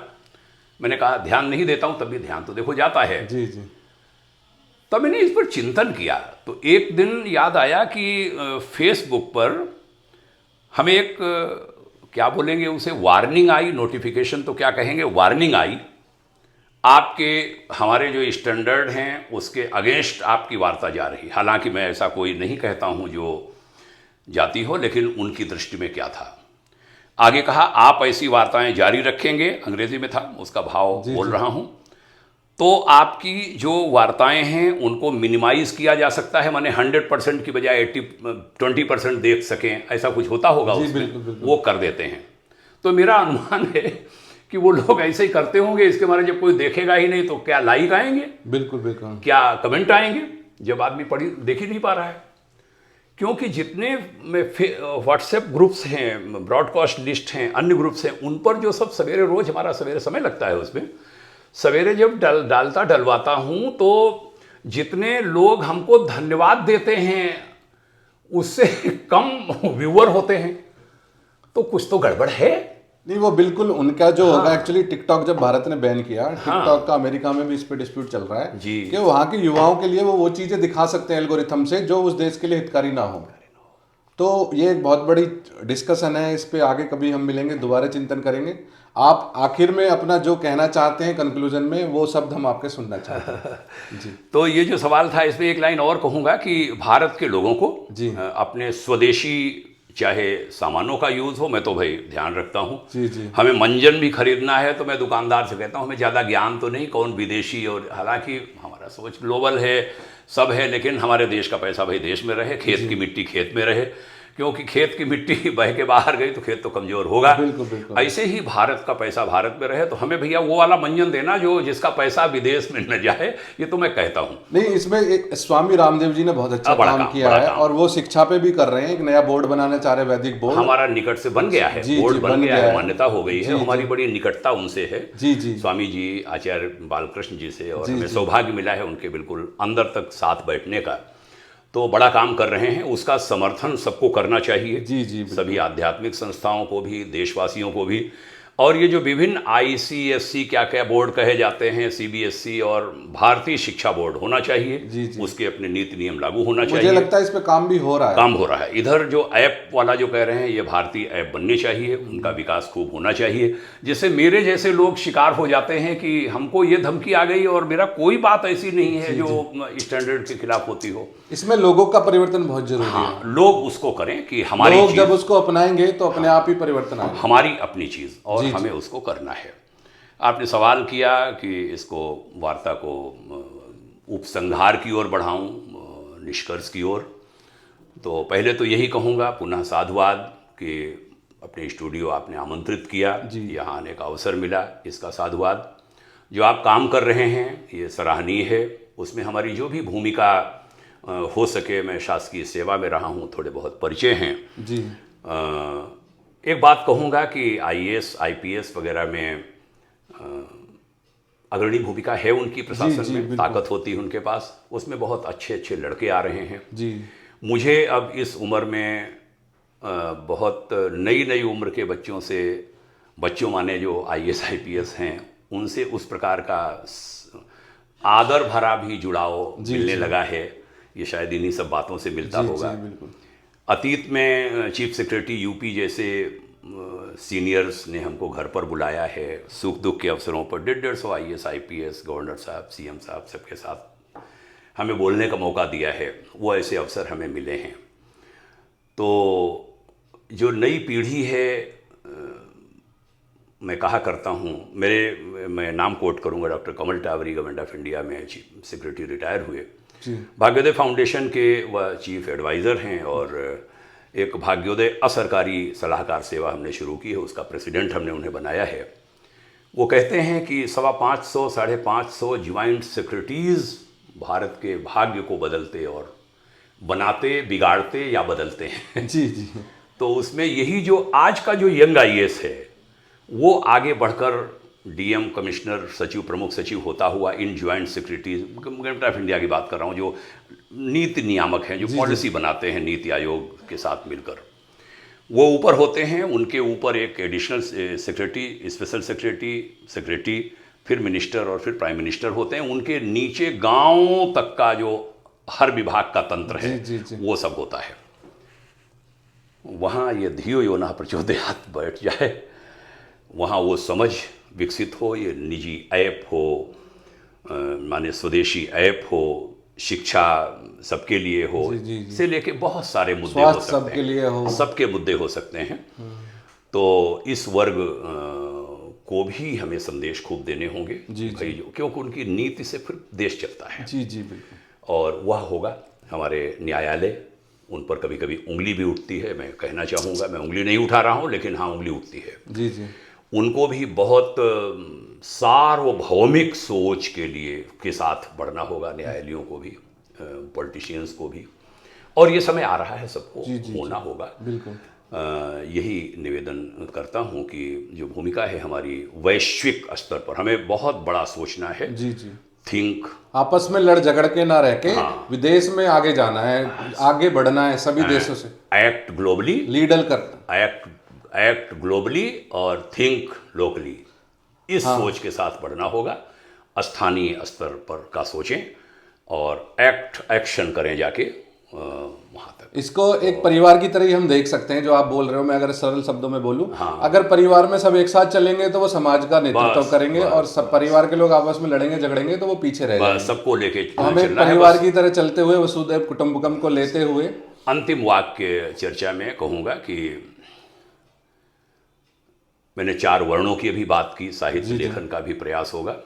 मैंने कहा ध्यान नहीं देता हूँ, तब भी ध्यान तो देखो जाता है। जी जी। तो मैंने इस पर चिंतन किया, तो एक दिन याद आया कि फेसबुक पर हमें एक क्या बोलेंगे उसे, वार्निंग आई, नोटिफिकेशन तो क्या कहेंगे, वार्निंग आई, आपके हमारे जो स्टैंडर्ड हैं उसके अगेंस्ट आपकी वार्ता जा रही। हालांकि मैं ऐसा कोई नहीं कहता हूं जो जाती हो, लेकिन उनकी दृष्टि में क्या था। आगे कहा आप ऐसी वार्ताएं जारी रखेंगे, अंग्रेजी में था, उसका भाव बोल रहा हूं, तो आपकी जो वार्ताएं हैं उनको मिनिमाइज किया जा सकता है, माने 100% की बजाय 20% देख सकें, ऐसा कुछ होता होगा उसमें, बिल्कुल, बिल्कुल। वो कर देते हैं। तो मेरा अनुमान है कि वो लोग ऐसे ही करते होंगे, इसके बारे में जब कोई देखेगा ही नहीं तो क्या लाइक आएंगे, बिल्कुल बिल्कुल, क्या कमेंट आएंगे, जब आदमी पढ़ी देख ही नहीं पा रहा है। क्योंकि जितने में व्हाट्सएप ग्रुप्स हैं, ब्रॉडकास्ट लिस्ट हैं, अन्य ग्रुप्स हैं, उन पर जो सब सवेरे रोज हमारा सवेरे समय लगता है, उसमें सवेरे जब डलवाता हूं तो जितने लोग हमको धन्यवाद देते हैं उससे कम व्यूअर होते हैं, तो कुछ तो गड़बड़ है। नहीं वो बिल्कुल उनका जो होगा। एक्चुअली टिकटॉक जब भारत ने बैन किया, टिकटॉक का अमेरिका में भी इस पे डिस्प्यूट चल रहा है जी, कि वहाँ के युवाओं के लिए वो चीजें दिखा सकते हैं एल्गोरिथम से जो उस देश के लिए हितकारी ना हो। तो ये एक बहुत बड़ी डिस्कशन है, इस पे आगे कभी हम मिलेंगे, दोबारा चिंतन करेंगे। आप आखिर में अपना जो कहना चाहते हैं कंक्लूजन में, वो शब्द हम आपके सुनना चाहते हैं। जी। तो ये जो सवाल था, इसमें एक लाइन और कहूँगा कि भारत के लोगों को जी अपने स्वदेशी चाहे सामानों का यूज़ हो, मैं तो भाई ध्यान रखता हूँ। जी जी। हमें मंजन भी खरीदना है तो मैं दुकानदार से कहता हूँ हमें ज़्यादा ज्ञान तो नहीं, कौन विदेशी, और हालांकि हमारा सोच ग्लोबल है, सब है, लेकिन हमारे देश का पैसा भाई देश में रहे, खेत की मिट्टी खेत में रहे। क्योंकि खेत की मिट्टी बह के बाहर गई तो खेत तो कमजोर होगा। बिल्कुल बिल्कुल। ऐसे ही भारत का पैसा भारत में रहे, तो हमें भैया वो वाला मंजन देना जो जिसका पैसा विदेश में न जाए, ये तो मैं कहता हूँ। नहीं, इसमें एक स्वामी रामदेव जी ने बहुत अच्छा बड़ा काम काम, किया बड़ा है काम। और वो शिक्षा पे भी कर रहे हैं। एक नया बोर्ड बनाना चाह रहे हैं, वैदिक बोर्ड। हमारा निकट से बन गया है, जी, बोर्ड जी, बन गया है, है। मान्यता हो गई है। जी, हमारी जी। बड़ी निकटता उनसे है, जी जी स्वामी जी आचार्य बालकृष्ण जी से, और जी, हमें जी। सौभाग्य मिला है उनके बिल्कुल अंदर तक साथ बैठने का। तो बड़ा काम कर रहे हैं, उसका समर्थन सबको करना चाहिए। जी जी बिल्कुल। सभी आध्यात्मिक संस्थाओं को भी, देशवासियों को भी। और ये जो विभिन्न ICSC क्या क्या बोर्ड कहे जाते हैं, CBSC और भारतीय शिक्षा बोर्ड होना चाहिए। जी, जी। उसके अपने नीति नियम लागू होना मुझे चाहिए। लगता है इस पे काम भी हो रहा है। काम हो रहा है। इधर जो ऐप वाला जो कह रहे हैं, ये भारतीय ऐप बनने चाहिए, उनका विकास खूब होना चाहिए, जिससे मेरे जैसे लोग शिकार हो जाते हैं कि हमको ये धमकी आ गई और मेरा कोई बात ऐसी नहीं है जो स्टैंडर्ड के खिलाफ होती हो। इसमें लोगों का परिवर्तन बहुत जरूरी है। हाँ, लोग उसको करें कि हमारी लोग चीज, जब उसको अपनाएंगे तो अपने आप ही परिवर्तन आएगा। हमारी अपनी चीज, और जी, जी। हमें उसको करना है। आपने सवाल किया कि इसको, वार्ता को उपसंहार की ओर बढ़ाऊं, निष्कर्ष की ओर। तो पहले तो यही कहूँगा, पुनः साधुवाद कि अपने स्टूडियो आपने आमंत्रित किया, यहाँ आने का अवसर मिला, इसका साधुवाद। जो आप काम कर रहे हैं ये सराहनीय है, उसमें हमारी जो भी भूमिका हो सके, मैं शासकीय सेवा में रहा हूँ, थोड़े बहुत परिचय हैं जी। एक बात कहूँगा कि IAS IPS वगैरह में अग्रणी भूमिका है उनकी, प्रशासन जी, में बिल्कुल। ताकत होती है उनके पास, उसमें बहुत अच्छे अच्छे लड़के आ रहे हैं। जी मुझे अब इस उम्र में बहुत नई नई उम्र के बच्चों से, बच्चों माने जो IAS IPS हैं, उनसे उस प्रकार का आदर भरा भी जुड़ाव मिलने लगा है। ये शायद इन्हीं सब बातों से मिलता होगा। जी बिल्कुल। अतीत में चीफ सेक्रेटरी UP जैसे सीनियर्स ने हमको घर पर बुलाया है, सुख दुख के अवसरों पर 150 IAS IPS, गवर्नर साहब, CM साहब, सबके साथ हमें बोलने का मौका दिया है। वो ऐसे अवसर हमें मिले हैं। तो जो नई पीढ़ी है, मैं कहा करता हूँ, मैं नाम कोट करूँगा, doctor Kamal Tawari government of India में चीफ सेक्रेटरी रिटायर हुए, भाग्योदय फाउंडेशन के वह चीफ एडवाइज़र हैं, और एक भाग्योदय असरकारी सलाहकार सेवा हमने शुरू की है, उसका प्रेसिडेंट हमने उन्हें बनाया है। वो कहते हैं कि 550 550 ज्वाइंट सेक्रेटरीज भारत के भाग्य को बदलते और बनाते, बिगाड़ते या बदलते हैं। जी जी। तो उसमें यही जो आज का जो यंग IAS है, वो आगे बढ़कर DM, कमिश्नर, सचिव, प्रमुख सचिव होता हुआ इन joint secretaries, government of India की बात कर रहा हूँ, जो नीति नियामक हैं, जो पॉलिसी बनाते हैं नीति आयोग के साथ मिलकर, वो ऊपर होते हैं। उनके ऊपर एक एडिशनल सेक्रेटरी, स्पेशल सेक्रेटरी, फिर मिनिस्टर और फिर प्राइम मिनिस्टर होते हैं। उनके नीचे गांव तक का जो हर विभाग का तंत्र है, वो सब होता है। वहाँ ये धियो यो नः प्रचोदयात् बैठ जाए, वहाँ वो समझ विकसित हो, ये निजी ऐप हो, माने स्वदेशी ऐप हो, शिक्षा सबके लिए हो, से लेके बहुत सारे मुद्दे हो सकते सबके लिए हो, सबके मुद्दे हो सकते हैं। तो इस वर्ग को भी हमें संदेश खूब देने होंगे भाई, क्योंकि उनकी नीति से फिर देश चलता है। जी जी बिल्कुल। और वह होगा हमारे न्यायालय, उन पर कभी कभी उंगली भी उठती है। मैं कहना चाहूँगा, मैं उंगली नहीं उठा रहा हूँ, लेकिन हाँ उंगली उठती है। जी जी। उनको भी बहुत सार्वभौमिक सोच के साथ बढ़ना होगा, न्यायालयों को भी, पॉलिटिशियंस को भी। और ये समय आ रहा है, सबको होना होगा। बिल्कुल। यही निवेदन करता हूँ कि जो भूमिका है हमारी वैश्विक स्तर पर, हमें बहुत बड़ा सोचना है। जी जी। थिंक, आपस में लड़ झगड़ के ना रह के विदेश में आगे जाना है, आगे बढ़ना है सभी देशों से। एक्ट ग्लोबली, लीडर करना, एक्ट ग्लोबली और थिंक लोकली, इस सोच के साथ बढ़ना होगा। स्थानीय स्तर पर का सोचें और एक्शन करें जाके वहाँ तक। इसको एक परिवार की तरह ही हम देख सकते हैं, जो आप बोल रहे हो। मैं अगर सरल शब्दों में बोलूं, अगर परिवार में सब एक साथ चलेंगे तो वो समाज का नेतृत्व करेंगे, और सब परिवार के लोग आपस में लड़ेंगे झगड़ेंगे तो वो पीछे रह जाएंगे। सबको लेके हमें परिवार की तरह चलते हुए, वसुधैव कुटुंबकम को लेते हुए। अंतिम वाक्य चर्चा में कहूँगा कि मैंने 4 वर्णों की अभी बात की, साहित्य लेखन का भी प्रयास होगा।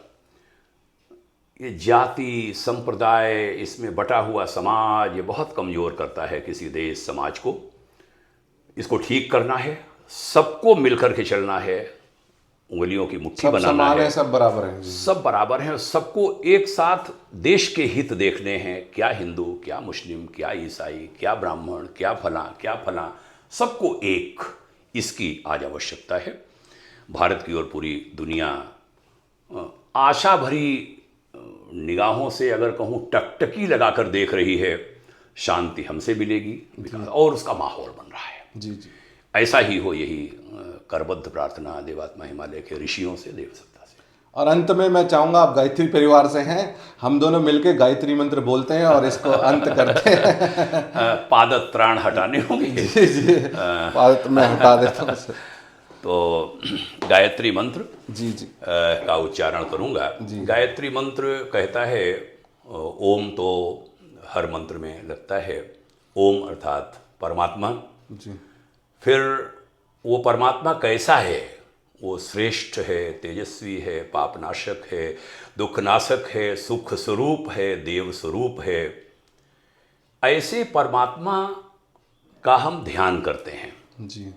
ये जाति, संप्रदाय, इसमें बटा हुआ समाज, ये बहुत कमज़ोर करता है किसी देश समाज को। इसको ठीक करना है, सबको मिलकर के चलना है, उंगलियों की मुट्ठी सब बनाना समान है, है, सब बराबर हैं जी। सब बराबर हैं, सबको एक साथ देश के हित देखने हैं। क्या हिंदू, क्या मुस्लिम, क्या ईसाई, क्या ब्राह्मण, क्या फलां, सबको एक, इसकी आज आवश्यकता है। भारत की और पूरी दुनिया आशा भरी निगाहों से, अगर कहूँ टकटकी लगाकर देख रही है। शांति हमसे मिलेगी, और उसका माहौल बन रहा है। जी जी। ऐसा ही हो, यही करबद्ध प्रार्थना देवात्मा हिमालय के ऋषियों से, देव सत्ता से। और अंत में मैं चाहूंगा, आप गायत्री परिवार से हैं, हम दोनों मिलके गायत्री मंत्र बोलते हैं और इसको अंत करते हैं। पादत्राण हटाने होंगे। जी जी, पादत में हटा देता हूँ उसे। तो गायत्री मंत्र जी जी का उच्चारण करूंगा। गायत्री मंत्र कहता है, ओम तो हर मंत्र में लगता है। ओम अर्थात परमात्मा। जी। फिर वो परमात्मा कैसा है? वो श्रेष्ठ है, तेजस्वी है, पापनाशक है, दुखनाशक है, सुख स्वरूप है, देव स्वरूप है। ऐसे परमात्मा का हम ध्यान करते हैं। जी।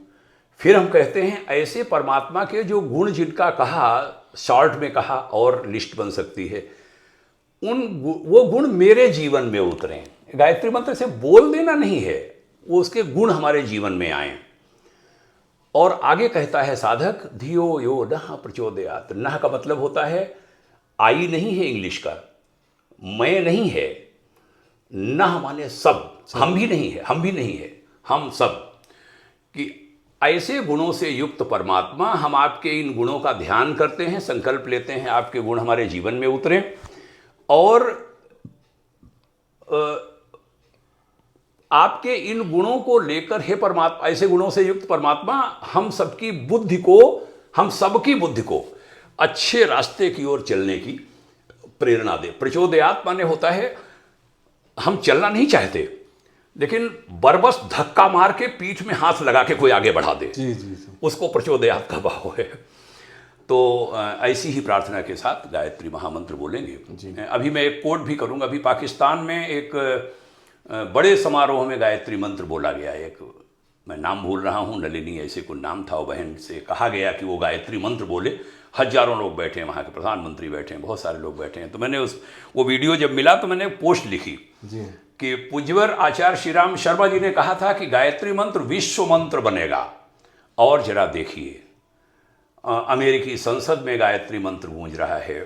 फिर हम कहते हैं ऐसे परमात्मा के जो गुण, जिनका कहा, शॉर्ट में कहा और लिस्ट बन सकती है, वो गुण मेरे जीवन में उतरें। गायत्री मंत्र से बोल देना नहीं है, वो उसके गुण हमारे जीवन में आए। और आगे कहता है साधक, धियो यो नः प्रचोदयात्। नः का मतलब होता है आई नहीं है इंग्लिश का, मैं नहीं है। नः माने सब, हम भी नहीं है, हम भी नहीं है, हम सब। कि ऐसे गुणों से युक्त परमात्मा, हम आपके इन गुणों का ध्यान करते हैं, संकल्प लेते हैं आपके गुण हमारे जीवन में उतरें। और आपके इन गुणों को लेकर, हे परमात्मा, ऐसे गुणों से युक्त परमात्मा, हम सबकी बुद्धि को, हम सबकी बुद्धि को अच्छे रास्ते की ओर चलने की प्रेरणा दे। प्रचोदयात् माने होता है हम चलना नहीं चाहते, लेकिन बरबस धक्का मार के पीठ में हाथ लगा के कोई आगे बढ़ा दे। जी जी जी। उसको प्रचोदयात् का भाव है। तो ऐसी ही प्रार्थना के साथ गायत्री महामंत्र बोलेंगे। अभी मैं एक कोट भी करूंगा। अभी पाकिस्तान में एक बड़े समारोह में गायत्री मंत्र बोला गया। एक, मैं नाम भूल रहा हूँ, नलिनी ऐसे कोई नाम था, वो बहन से कहा गया कि वो गायत्री मंत्र बोले। हजारों लोग बैठे हैं, वहाँ के प्रधानमंत्री बैठे हैं, बहुत सारे लोग बैठे हैं। तो मैंने वो वीडियो जब मिला तो मैंने पोस्ट लिखी जी कि पूज्यवर आचार्य श्री राम शर्मा जी ने कहा था कि गायत्री मंत्र विश्व मंत्र बनेगा। और जरा देखिए, अमेरिकी संसद में गायत्री मंत्र गूंज रहा है।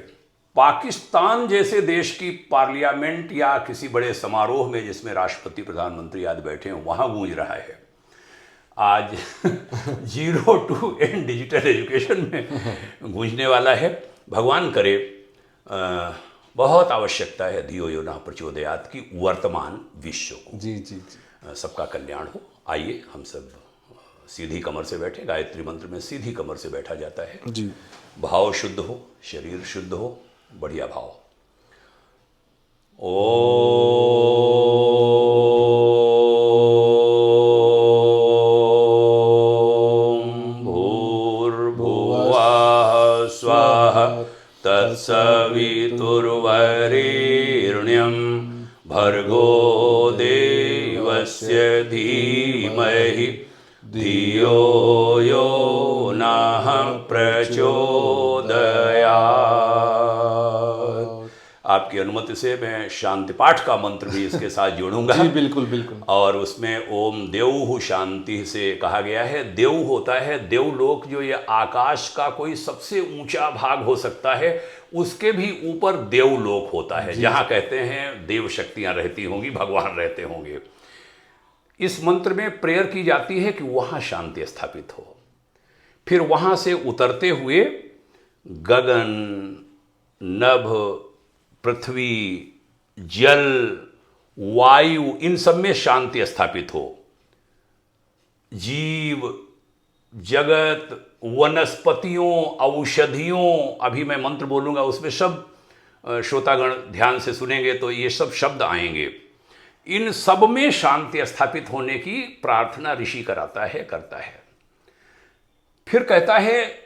पाकिस्तान जैसे देश की पार्लियामेंट या किसी बड़े समारोह में जिसमें राष्ट्रपति, प्रधानमंत्री आदि बैठे हैं, वहाँ गूंज रहा है। आज 0 to End डिजिटल एजुकेशन में गूंजने वाला है। भगवान करे, बहुत आवश्यकता है धियो यो नः प्रचोदयात् की वर्तमान विश्व को। जी जी जी। सबका कल्याण हो। आइए हम सब सीधी कमर से बैठे। गायत्री मंत्र में सीधी कमर से बैठा जाता है जी। भाव शुद्ध हो, शरीर शुद्ध हो, बढ़िया भाव। ओम भूर्भुवः स्वः तत्सवितुर्वरेण्यं भर्गो देवस्य धीमहि धियो यो नः प्रचोदयात्। आपकी अनुमति से मैं शांति पाठ का मंत्र भी इसके साथ जोड़ूंगा। जी बिल्कुल बिल्कुल। और उसमें ओम देवहु शांति से कहा गया है। देव होता है देवलोक, जो ये आकाश का कोई सबसे ऊंचा भाग हो सकता है, उसके भी ऊपर देवलोक होता है, जहां कहते हैं देव शक्तियां रहती होंगी, भगवान रहते होंगे। इस मंत्र में प्रेयर की जाती है कि वहां शांति स्थापित हो। फिर वहां से उतरते हुए गगन, नभ, पृथ्वी, जल, वायु, इन सब में शांति स्थापित हो। जीव जगत, वनस्पतियों, औषधियों, अभी मैं मंत्र बोलूंगा उसमें सब श्रोतागण ध्यान से सुनेंगे तो ये सब शब्द आएंगे। इन सब में शांति स्थापित होने की प्रार्थना ऋषि कराता है, करता है। फिर कहता है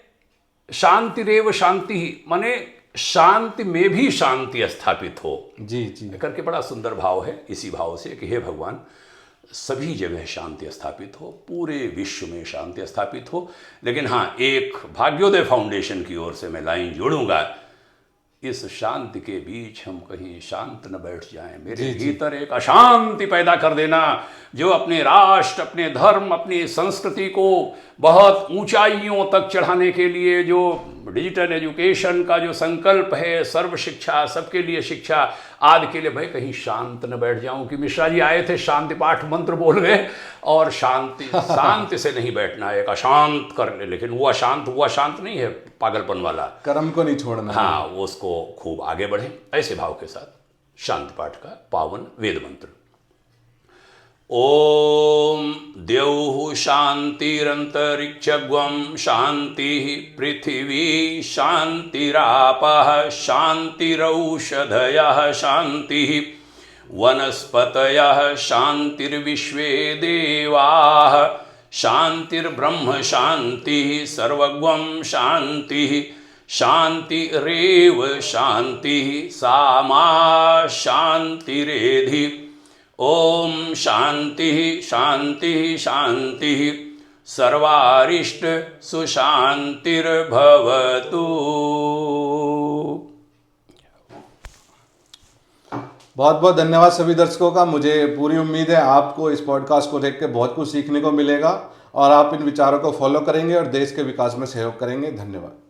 शांतिरेव शांति, माने शांति में भी शांति स्थापित हो। जी जी। करके बड़ा सुंदर भाव है इसी भाव से कि हे भगवान, सभी जगह शांति स्थापित हो, पूरे विश्व में शांति स्थापित हो। लेकिन हाँ, एक भाग्योदय फाउंडेशन की ओर से मैं लाइन जोड़ूंगा, इस शांति के बीच हम कहीं शांत न बैठ जाएं। मेरे भीतर एक अशांति पैदा कर देना जो अपने राष्ट्र, अपने धर्म, अपनी संस्कृति को बहुत ऊंचाइयों तक चढ़ाने के लिए जो डिजिटल एजुकेशन का जो संकल्प है, सर्व शिक्षा, सबके लिए शिक्षा आदि के लिए, भाई कहीं शांत न बैठ जाऊं। कि मिश्रा जी आए थे, शांति पाठ मंत्र बोल गए और शांति से नहीं बैठना, एक अशांत कर ले। लेकिन वो अशांत नहीं है पागलपन वाला, कर्म को नहीं छोड़ना। हाँ, वो उसको खूब आगे बढ़े, ऐसे भाव के साथ शांति पाठ का पावन वेद मंत्र। ओम द्यौः शांतिरंतरिक्षगं शांति पृथिवी शांतिरापः शांतिरौषधयः शांति वनस्पतयः शांतिर्विश्वे देवाः शांतिर्ब्रह्म शांति सर्वगं शांति शांतिरेव शांति सा मा शांतिरेधि। ओम शांति शांति शांति सर्वारिष्ट सुशांतिर्भवतु। बहुत बहुत धन्यवाद सभी दर्शकों का। मुझे पूरी उम्मीद है आपको इस पॉडकास्ट को देख के बहुत कुछ सीखने को मिलेगा और आप इन विचारों को फॉलो करेंगे और देश के विकास में सहयोग करेंगे। धन्यवाद।